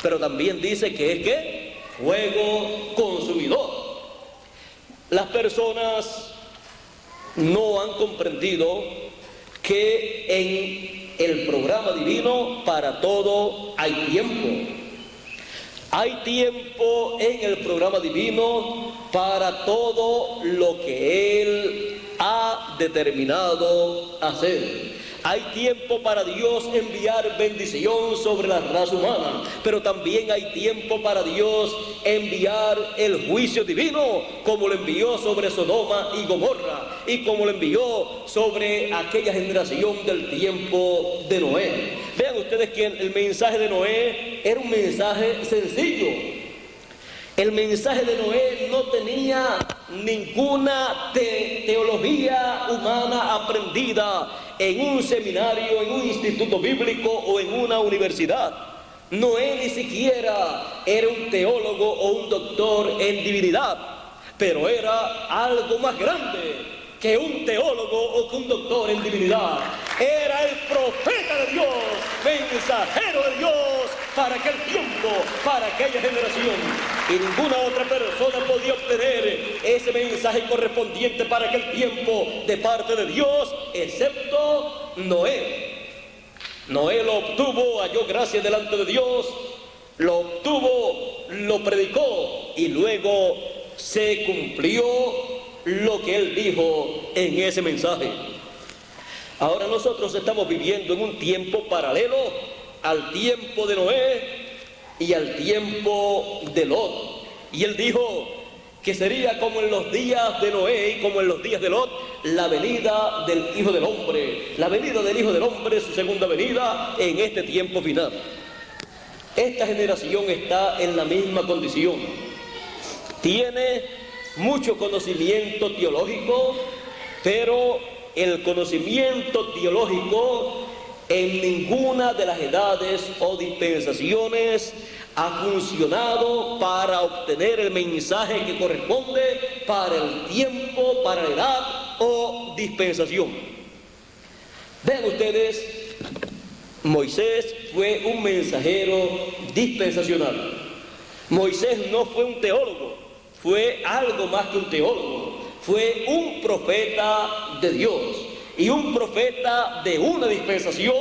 pero también dice que es ¿qué? Fuego consumidor. Las personas no han comprendido que en el programa divino para todo hay tiempo. Hay tiempo en el programa divino para todo lo que Él ha determinado hacer. Hay tiempo para Dios enviar bendición sobre la raza humana, pero también hay tiempo para Dios enviar el juicio divino, como lo envió sobre Sodoma y Gomorra, y como lo envió sobre aquella generación del tiempo de Noé. Vean ustedes que el mensaje de Noé era un mensaje sencillo. El mensaje de Noé no tenía ninguna teología humana aprendida en un seminario, en un instituto bíblico o en una universidad. Noé ni siquiera era un teólogo o un doctor en divinidad, pero era algo más grande que un teólogo o que un doctor en divinidad. Era el profeta de Dios, mensajero de Dios para aquel tiempo, para aquella generación. Y ninguna otra persona podía obtener ese mensaje correspondiente para aquel tiempo de parte de Dios, excepto Noé. Noé lo obtuvo, halló gracia delante de Dios, lo obtuvo, lo predicó y luego se cumplió lo que él dijo en ese mensaje. Ahora nosotros estamos viviendo en un tiempo paralelo al tiempo de Noé y al tiempo de Lot. Y él dijo que sería como en los días de Noé y como en los días de Lot, la venida del Hijo del Hombre. La venida del Hijo del Hombre, su segunda venida en este tiempo final. Esta generación está en la misma condición. Tiene mucho conocimiento teológico, pero el conocimiento teológico en ninguna de las edades o dispensaciones ha funcionado para obtener el mensaje que corresponde para el tiempo, para la edad o dispensación. Vean ustedes, Moisés fue un mensajero dispensacional. Moisés no fue un teólogo, fue algo más que un teólogo, fue un profeta de Dios y un profeta de una dispensación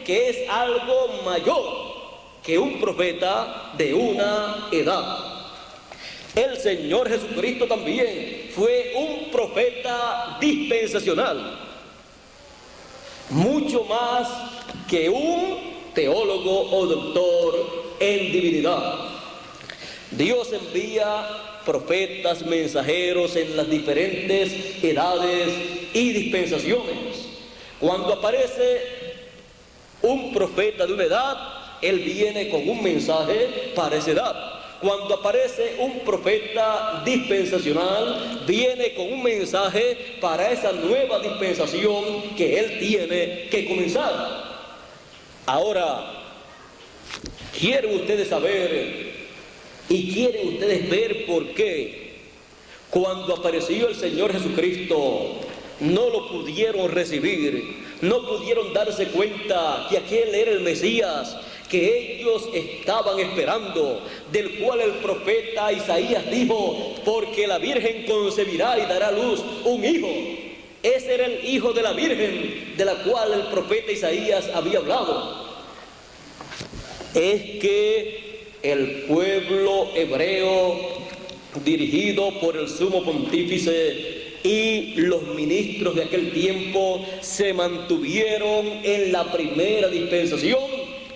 que es algo mayor que un profeta de una edad. El Señor Jesucristo también fue un profeta dispensacional, mucho más que un teólogo o doctor en divinidad. Dios envía profetas, mensajeros en las diferentes edades y dispensaciones. Cuando aparece un profeta de una edad, él viene con un mensaje para esa edad. Cuando aparece un profeta dispensacional, viene con un mensaje para esa nueva dispensación que él tiene que comenzar. Ahora, ¿quieren ustedes saber y quieren ustedes ver por qué cuando apareció el Señor Jesucristo no lo pudieron recibir, no pudieron darse cuenta que aquel era el Mesías que ellos estaban esperando, del cual el profeta Isaías dijo: porque la Virgen concebirá y dará a luz un hijo? Ese era el hijo de la Virgen de la cual el profeta Isaías había hablado. es que el pueblo hebreo, dirigido por el sumo pontífice y los ministros de aquel tiempo, se mantuvieron en la primera dispensación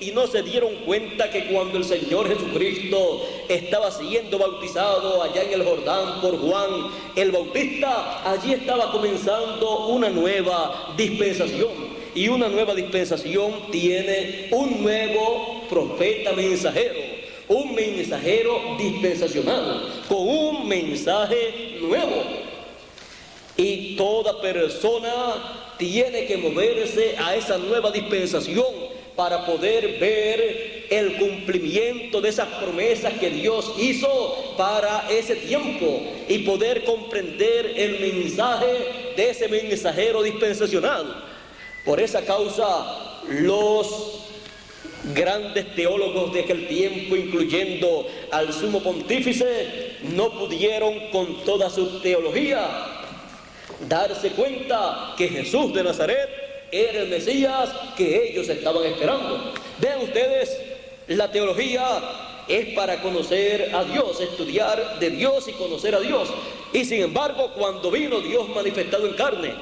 y no se dieron cuenta que cuando el Señor Jesucristo estaba siendo bautizado allá en el Jordán por Juan el Bautista, allí estaba comenzando una nueva dispensación. Y una nueva dispensación tiene un nuevo profeta mensajero, un mensajero dispensacional, con un mensaje nuevo. Y toda persona tiene que moverse a esa nueva dispensación para poder ver el cumplimiento de esas promesas que Dios hizo para ese tiempo y poder comprender el mensaje de ese mensajero dispensacional. Por esa causa, los grandes teólogos de aquel tiempo, incluyendo al sumo pontífice, no pudieron con toda su teología darse cuenta que Jesús de Nazaret era el Mesías que ellos estaban esperando. Vean ustedes, la teología es para conocer a Dios, estudiar de Dios y conocer a Dios. Y sin embargo, cuando vino Dios manifestado en carne,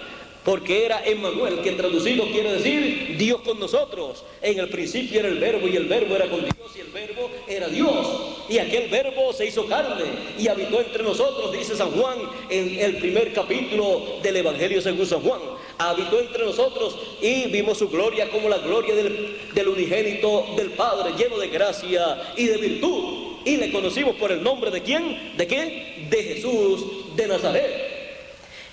porque era Emmanuel, que traducido quiere decir Dios con nosotros. En el principio era el Verbo, y el Verbo era con Dios, y el Verbo era Dios. Y aquel Verbo se hizo carne y habitó entre nosotros, dice San Juan en el primer capítulo del Evangelio según San Juan. Habitó entre nosotros y vimos su gloria como la gloria del unigénito del Padre, lleno de gracia y de virtud. Y le conocimos por el nombre de ¿quién? ¿De qué? De Jesús de Nazaret.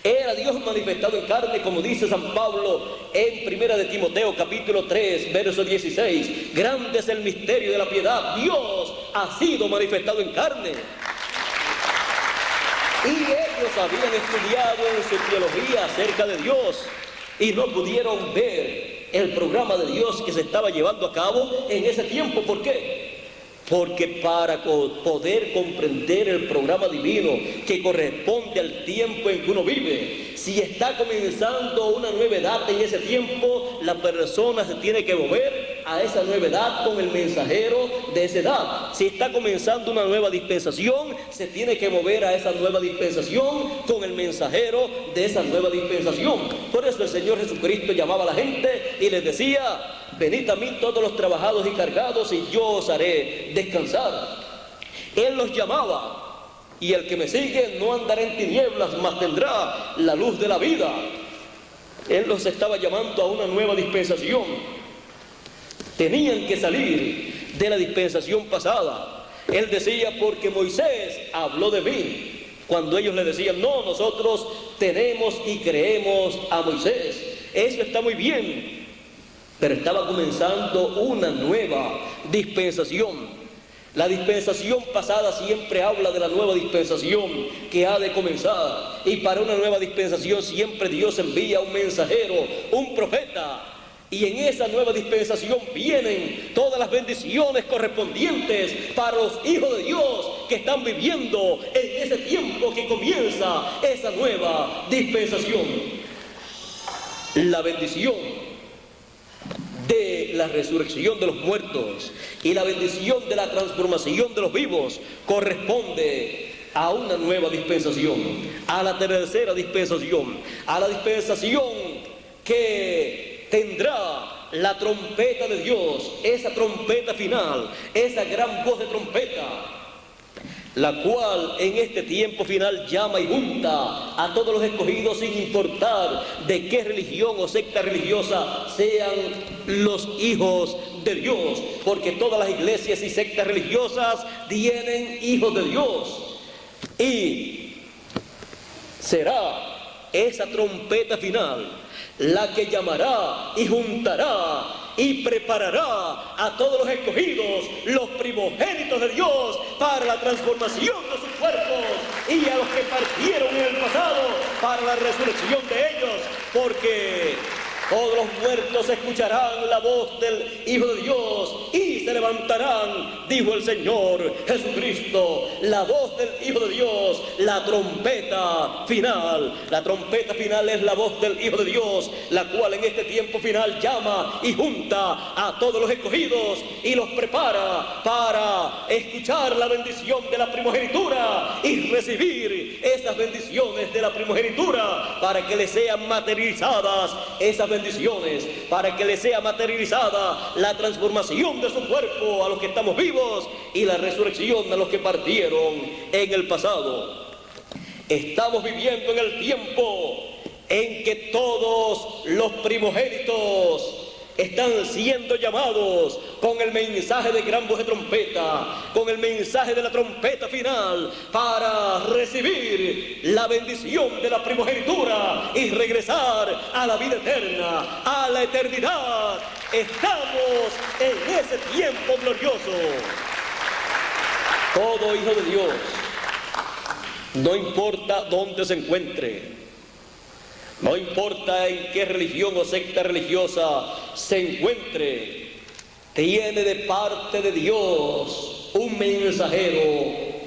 Era Dios manifestado en carne, como dice San Pablo en Primera de Timoteo capítulo 3, verso 16. Grande es el misterio de la piedad. Dios ha sido manifestado en carne. Y ellos habían estudiado en su teología acerca de Dios y no pudieron ver el programa de Dios que se estaba llevando a cabo en ese tiempo. ¿Por qué? Porque para poder comprender el programa divino que corresponde al tiempo en que uno vive, si está comenzando una nueva edad en ese tiempo, la persona se tiene que mover a esa nueva edad con el mensajero de esa edad. Si está comenzando una nueva dispensación, se tiene que mover a esa nueva dispensación con el mensajero de esa nueva dispensación. Por eso el Señor Jesucristo llamaba a la gente y les decía: venid a mí todos los trabajados y cargados y yo os haré descansar. Él los llamaba, y el que me sigue no andará en tinieblas, mas tendrá la luz de la vida. Él los estaba llamando a una nueva dispensación. Tenían que salir de la dispensación pasada. Él decía: porque Moisés habló de mí. Cuando ellos le decían: no, nosotros tenemos y creemos a Moisés. Eso está muy bien, pero estaba comenzando una nueva dispensación. La dispensación pasada siempre habla de la nueva dispensación que ha de comenzar. Y para una nueva dispensación siempre Dios envía un mensajero, un profeta. Y en esa nueva dispensación vienen todas las bendiciones correspondientes para los hijos de Dios que están viviendo en ese tiempo que comienza esa nueva dispensación. La bendición de la resurrección de los muertos y la bendición de la transformación de los vivos corresponde a una nueva dispensación, a la tercera dispensación, a la dispensación que tendrá la trompeta de Dios, esa trompeta final, esa gran voz de trompeta, la cual en este tiempo final llama y junta a todos los escogidos sin importar de qué religión o secta religiosa sean los hijos de Dios, porque todas las iglesias y sectas religiosas tienen hijos de Dios. Y será esa trompeta final la que llamará y juntará y preparará a todos los escogidos, los primogénitos de Dios, para la transformación de sus cuerpos, y a los que partieron en el pasado para la resurrección de ellos, porque Todos los muertos escucharán la voz del Hijo de Dios y se levantarán, dijo el Señor Jesucristo. La voz del Hijo de Dios, la trompeta final. La trompeta final es la voz del Hijo de Dios, la cual en este tiempo final llama y junta a todos los escogidos y los prepara para escuchar la bendición de la primogenitura y recibir esas bendiciones de la primogenitura para que les sean materializadas esas bendiciones, para que les sea materializada la transformación de su cuerpo a los que estamos vivos y la resurrección a los que partieron en el pasado. Estamos viviendo en el tiempo en que todos los primogénitos están siendo llamados con el mensaje de gran voz de trompeta, con el mensaje de la trompeta final, para recibir la bendición de la primogenitura y regresar a la vida eterna, a la eternidad. Estamos en ese tiempo glorioso. Todo hijo de Dios, no importa dónde se encuentre, no importa en qué religión o secta religiosa se encuentre, tiene de parte de Dios un mensajero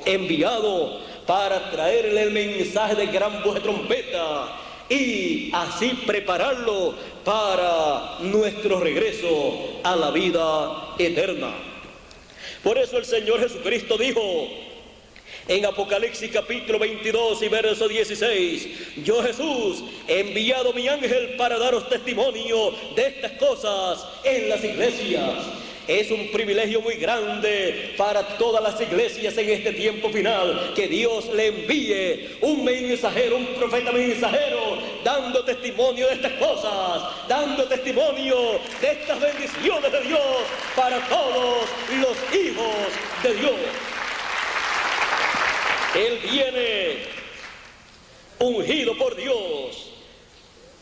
enviado para traerle el mensaje de gran voz de trompeta y así prepararlo para nuestro regreso a la vida eterna. Por eso el Señor Jesucristo dijo en Apocalipsis capítulo 22 y verso 16: yo Jesús he enviado mi ángel para daros testimonio de estas cosas en las iglesias. Es un privilegio muy grande para todas las iglesias en este tiempo final que Dios le envíe un mensajero, un profeta mensajero, dando testimonio de estas cosas, dando testimonio de estas bendiciones de Dios para todos los hijos de Dios. Él viene ungido por Dios.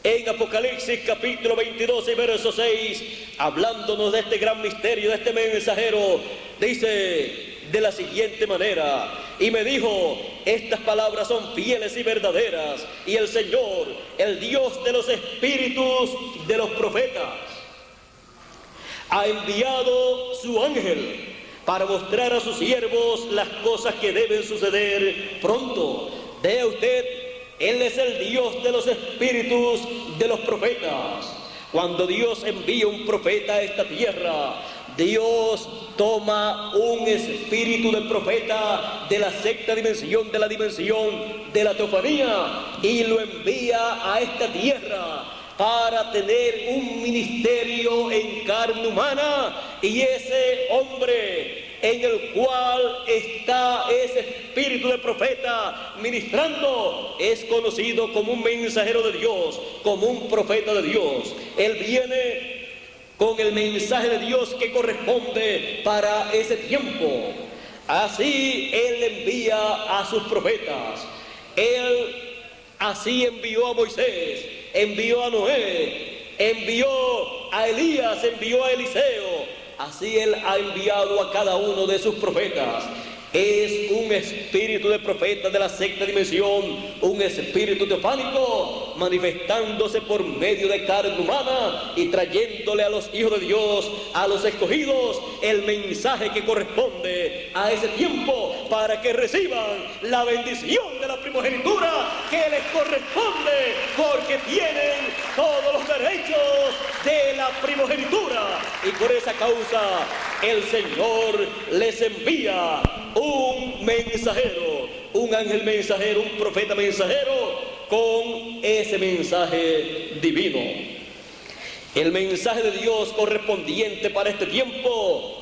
En Apocalipsis capítulo 22 y verso 6, hablándonos de este gran misterio, de este mensajero, dice de la siguiente manera: y me dijo, estas palabras son fieles y verdaderas, y el Señor, el Dios de los espíritus de los profetas, ha enviado su ángel para mostrar a sus siervos las cosas que deben suceder pronto. Vea usted, Él es el Dios de los espíritus de los profetas. Cuando Dios envía un profeta a esta tierra, Dios toma un espíritu de profeta de la sexta dimensión, de la dimensión de la teofanía, y lo envía a esta tierra para tener un ministerio en carne humana, y ese hombre en el cual está ese espíritu de profeta ministrando es conocido como un mensajero de Dios, como un profeta de Dios. Él viene con el mensaje de Dios que corresponde para ese tiempo. Así Él envía a sus profetas. Él así envió a Moisés, envió a Noé, envió a Elías, envió a Eliseo. Así Él ha enviado a cada uno de sus profetas. Es un espíritu de profeta de la sexta dimensión, un espíritu teofánico, manifestándose por medio de carne humana y trayéndole a los hijos de Dios, a los escogidos, el mensaje que corresponde a ese tiempo para que reciban la bendición de la primogenitura que les corresponde, porque tienen todos los derechos de la primogenitura. Y por esa causa el Señor les envía un mensajero, un ángel mensajero, un profeta mensajero con ese mensaje divino. El mensaje de Dios correspondiente para este tiempo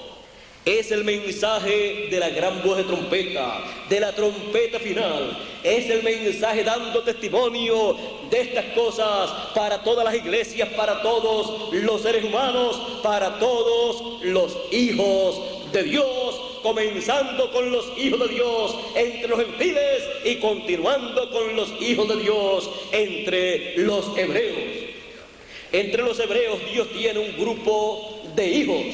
es el mensaje de la gran voz de trompeta, de la trompeta final. Es el mensaje dando testimonio de estas cosas para todas las iglesias, para todos los seres humanos, para todos los hijos de Dios, comenzando con los hijos de Dios entre los gentiles y continuando con los hijos de Dios entre los hebreos. Entre los hebreos Dios tiene un grupo de hijos,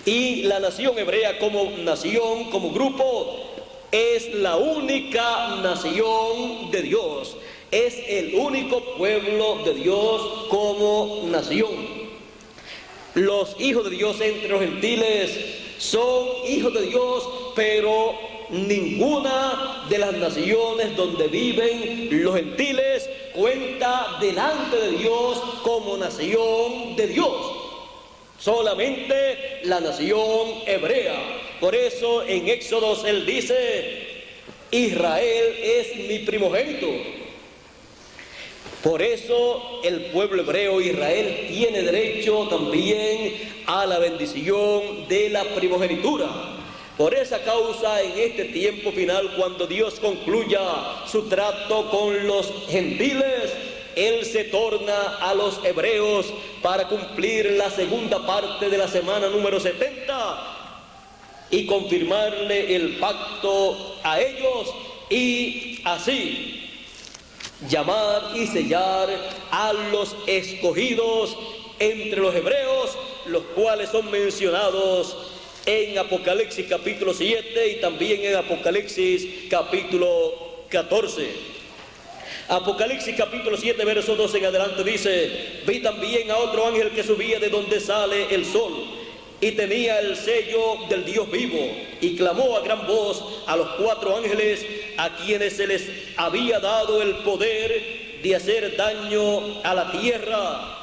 y la nación hebrea como nación, como grupo, es la única nación de Dios. es el único pueblo de Dios como nación. Los hijos de Dios entre los gentiles son hijos de Dios, pero ninguna de las naciones donde viven los gentiles cuenta delante de Dios como nación de Dios. Solamente la nación hebrea. Por eso en Éxodos él dice: Israel es mi primogénito. Por eso el pueblo hebreo, Israel, tiene derecho también a la bendición de la primogenitura. Por esa causa, en este tiempo final, cuando Dios concluya su trato con los gentiles, Él se torna a los hebreos para cumplir la segunda parte de la semana número 70 y confirmarle el pacto a ellos y así llamar y sellar a los escogidos entre los hebreos, los cuales son mencionados en Apocalipsis capítulo 7 y también en Apocalipsis capítulo 14. Apocalipsis capítulo 7, verso 12 en adelante dice: vi también a otro ángel que subía de donde sale el sol, y tenía el sello del Dios vivo, y clamó a gran voz a los 4 ángeles a quienes se les había dado el poder de hacer daño a la tierra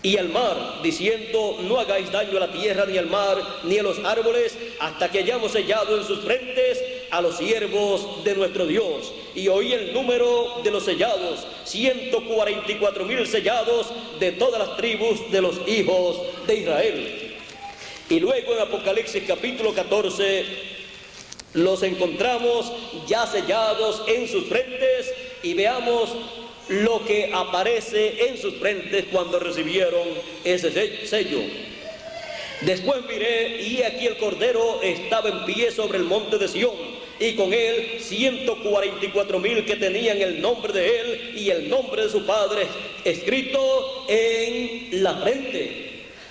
y al mar, diciendo: no hagáis daño a la tierra, ni al mar, ni a los árboles, hasta que hayamos sellado en sus frentes a los siervos de nuestro Dios. Y oí el número de los sellados: 144,000 sellados de todas las tribus de los hijos de Israel. Y luego en Apocalipsis capítulo 14 los encontramos ya sellados en sus frentes, y veamos lo que aparece en sus frentes cuando recibieron ese sello. Después miré, y aquí el Cordero estaba en pie sobre el monte de Sión, y con él 144,000 que tenían el nombre de él y el nombre de su padre escrito en la frente.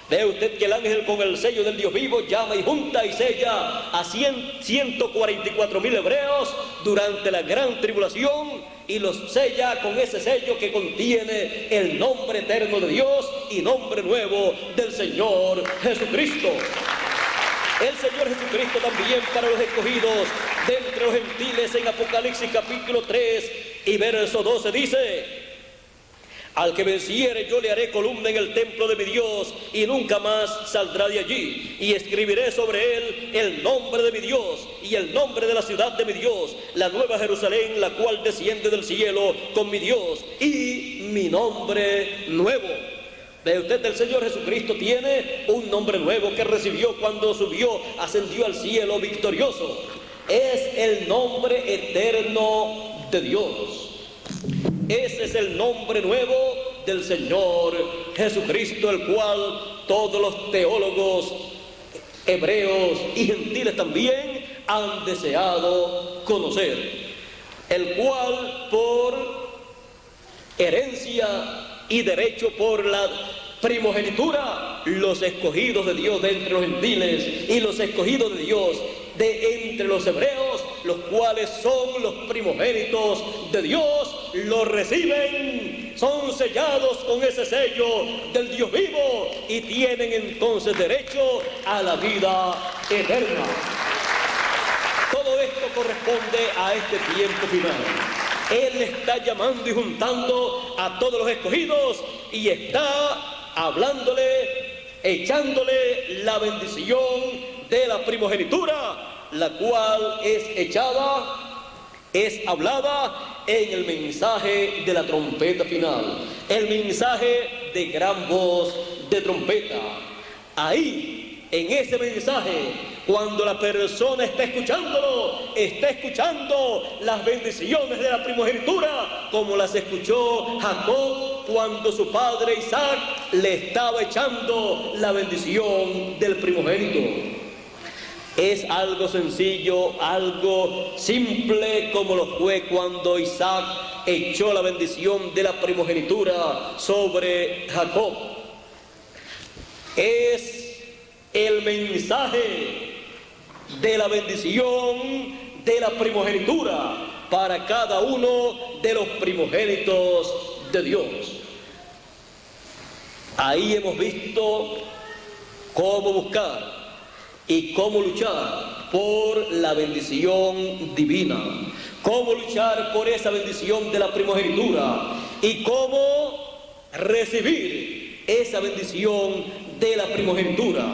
Ve usted que el ángel con el sello del Dios vivo llama y junta y sella a 144,000 hebreos durante la gran tribulación, y los sella con ese sello que contiene el nombre eterno de Dios y nombre nuevo del Señor Jesucristo. El Señor Jesucristo también para los escogidos de entre los gentiles en Apocalipsis capítulo 3 y verso 12 dice: al que venciere yo le haré columna en el templo de mi Dios, y nunca más saldrá de allí. Y escribiré sobre él el nombre de mi Dios y el nombre de la ciudad de mi Dios, la nueva Jerusalén, la cual desciende del cielo con mi Dios, y mi nombre nuevo. De usted, el Señor Jesucristo tiene un nombre nuevo que recibió cuando subió, ascendió al cielo victorioso. Es el nombre eterno de Dios. Ese es el nombre nuevo del Señor Jesucristo, el cual todos los teólogos hebreos y gentiles también han deseado conocer, el cual por herencia y derecho por la primogenitura, los escogidos de Dios de entre los gentiles y los escogidos de Dios de entre los hebreos, los cuales son los primogénitos de Dios, los reciben, son sellados con ese sello del Dios vivo y tienen entonces derecho a la vida eterna. Todo esto corresponde a este tiempo final. Él está llamando y juntando a todos los escogidos y está hablándole, echándole la bendición de la primogenitura, la cual es echada, es hablada en el mensaje de la trompeta final, el mensaje de gran voz de trompeta. Ahí, en ese mensaje, cuando la persona está escuchándolo, está escuchando las bendiciones de la primogenitura, como las escuchó Jacob cuando su padre Isaac le estaba echando la bendición del primogénito. Es algo sencillo, algo simple, como lo fue cuando Isaac echó la bendición de la primogenitura sobre Jacob. Es el mensaje de la bendición de la primogenitura para cada uno de los primogénitos de Dios. Ahí hemos visto cómo buscar y cómo luchar por la bendición divina, cómo luchar por esa bendición de la primogenitura y cómo recibir esa bendición de la primogenitura.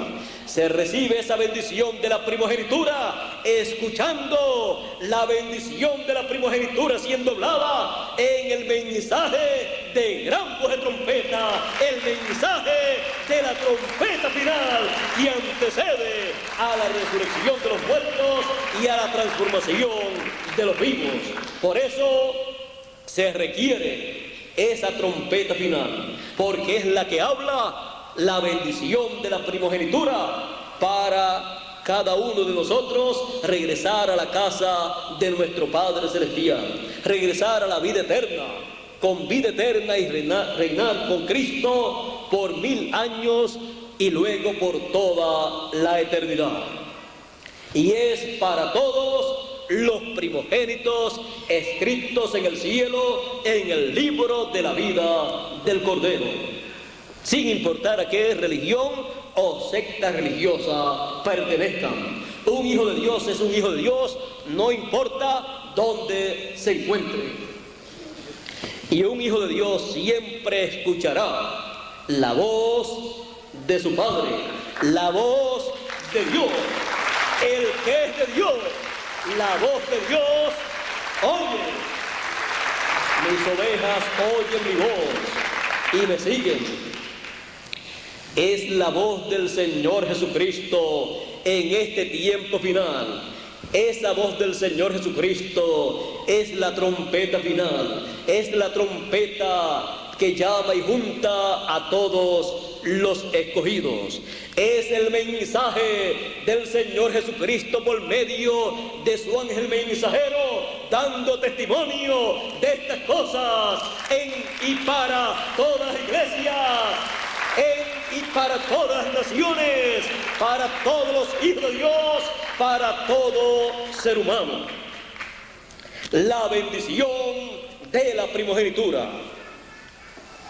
Se recibe esa bendición de la primogenitura escuchando la bendición de la primogenitura siendo hablada en el mensaje de gran voz de trompeta, el mensaje de la trompeta final que antecede a la resurrección de los muertos y a la transformación de los vivos. Por eso se requiere esa trompeta final, porque es la que habla la bendición de la primogenitura para cada uno de nosotros regresar a la casa de nuestro Padre Celestial, regresar a la vida eterna, con vida eterna y reinar con Cristo por 1000 años y luego por toda la eternidad. Y es para todos los primogénitos escritos en el cielo, en el libro de la vida del Cordero, sin importar a qué religión o secta religiosa pertenezcan. Un hijo de Dios es un hijo de Dios, no importa dónde se encuentre. Y un hijo de Dios siempre escuchará la voz de su Padre, la voz de Dios. El que es de Dios, la voz de Dios, oye. Mis ovejas oyen mi voz y me siguen. Es la voz del Señor Jesucristo en este tiempo final. Esa voz del Señor Jesucristo es la trompeta final, es la trompeta que llama y junta a todos los escogidos. Es el mensaje del Señor Jesucristo por medio de su ángel mensajero, dando testimonio de estas cosas en y para todas las iglesias, y para todas las naciones, para todos los hijos de Dios, para todo ser humano. La bendición de la primogenitura,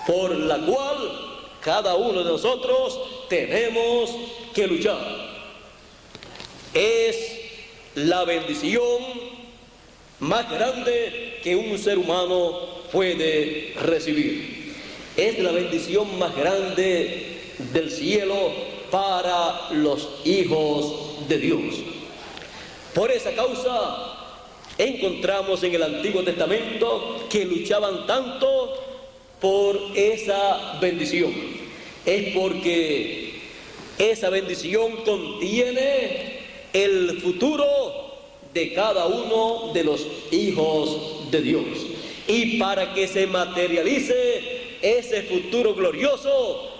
por la cual cada uno de nosotros tenemos que luchar. Es la bendición más grande que un ser humano puede recibir. Es la bendición más grande del cielo para los hijos de Dios. Por esa causa encontramos en el Antiguo Testamento que luchaban tanto por esa bendición. Es porque esa bendición contiene el futuro de cada uno de los hijos de Dios. Y para que se materialice ese futuro glorioso,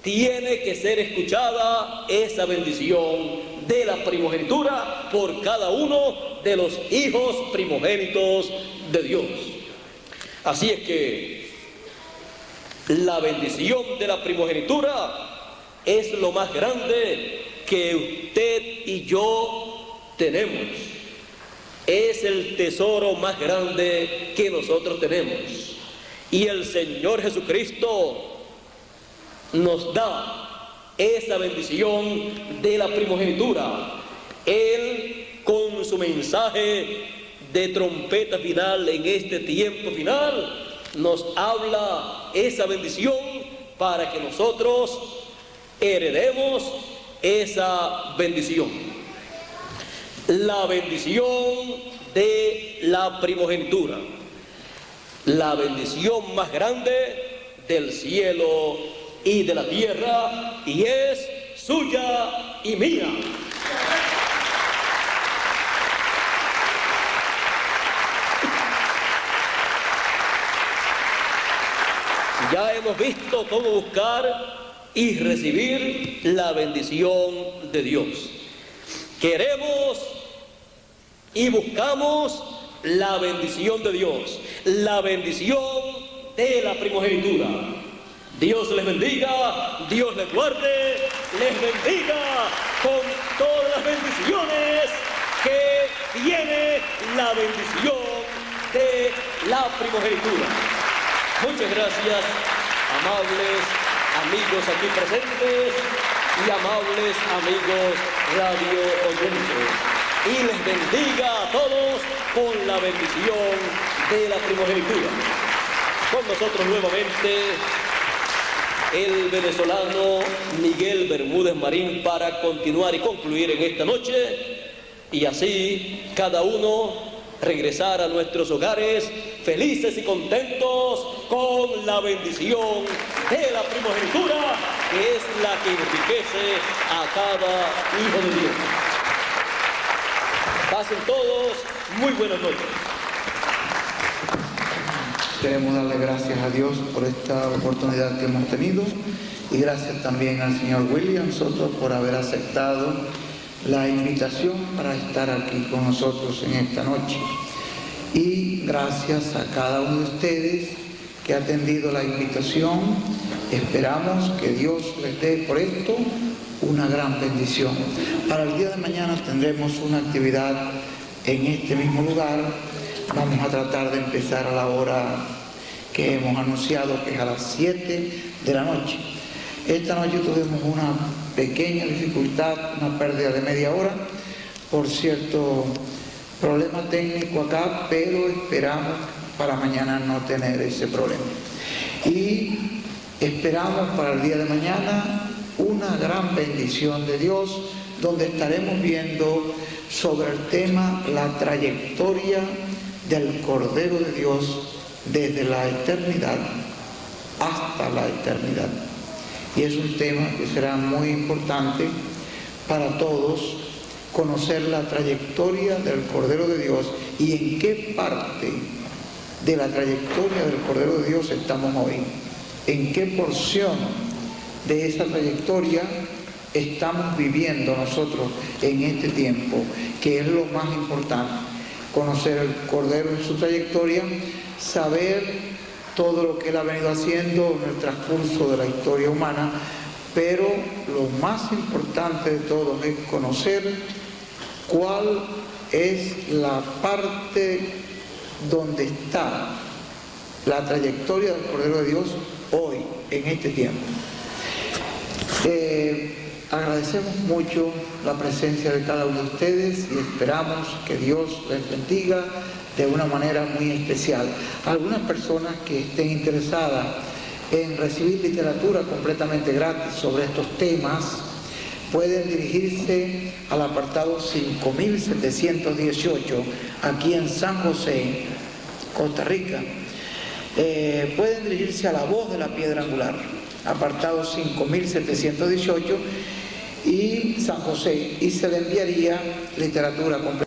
tiene que ser escuchada esa bendición de la primogenitura por cada uno de los hijos primogénitos de Dios. Así es que la bendición de la primogenitura es lo más grande que usted y yo tenemos. Es el tesoro más grande que nosotros tenemos. Y el Señor Jesucristo nos da esa bendición de la primogenitura. Él, con su mensaje de trompeta final en este tiempo final, nos habla esa bendición para que nosotros heredemos esa bendición. La bendición de la primogenitura, la bendición más grande del cielo y de la tierra, y es suya y mía. Ya hemos visto cómo buscar y recibir la bendición de Dios. Queremos y buscamos la bendición de Dios, la bendición de la primogenitura. Dios les bendiga, Dios les guarde, les bendiga con todas las bendiciones que tiene la bendición de la primogenitura. Muchas gracias, amables amigos aquí presentes y amables amigos radio oyentes. Y les bendiga a todos con la bendición de la primogenitura. Con nosotros nuevamente el venezolano Miguel Bermúdez Marín para continuar y concluir en esta noche y así cada uno regresar a nuestros hogares felices y contentos con la bendición de la primogenitura, que es la que enriquece a cada hijo de Dios. Pasen todos muy buenas noches. Queremos darle gracias a Dios por esta oportunidad que hemos tenido y gracias también al señor William Soto por haber aceptado la invitación para estar aquí con nosotros en esta noche. Y gracias a cada uno de ustedes que ha atendido la invitación. Esperamos que Dios les dé por esto una gran bendición. Para el día de mañana tendremos una actividad en este mismo lugar. Vamos a tratar de empezar a la hora que hemos anunciado, que es a las 7 de la noche. Esta noche tuvimos una pequeña dificultad, una pérdida de media hora, por cierto problema técnico acá, pero esperamos para mañana no tener ese problema. Y esperamos para el día de mañana una gran bendición de Dios, donde estaremos viendo sobre el tema la trayectoria del Cordero de Dios desde la eternidad hasta la eternidad. Y es un tema que será muy importante para todos, conocer la trayectoria del Cordero de Dios y en qué parte de la trayectoria del Cordero de Dios estamos hoy, en qué porción de esa trayectoria estamos viviendo nosotros en este tiempo, que es lo más importante. Conocer el Cordero en su trayectoria, saber todo lo que Él ha venido haciendo en el transcurso de la historia humana, pero lo más importante de todo es conocer cuál es la parte donde está la trayectoria del Cordero de Dios hoy, en este tiempo. Agradecemos mucho la presencia de cada uno de ustedes y esperamos que Dios les bendiga de una manera muy especial. Algunas personas que estén interesadas en recibir literatura completamente gratis sobre estos temas pueden dirigirse al apartado 5718 aquí en San José, Costa Rica. Pueden dirigirse a La Voz de la Piedra Angular, apartado 5718 y San José, y se le enviaría literatura completa.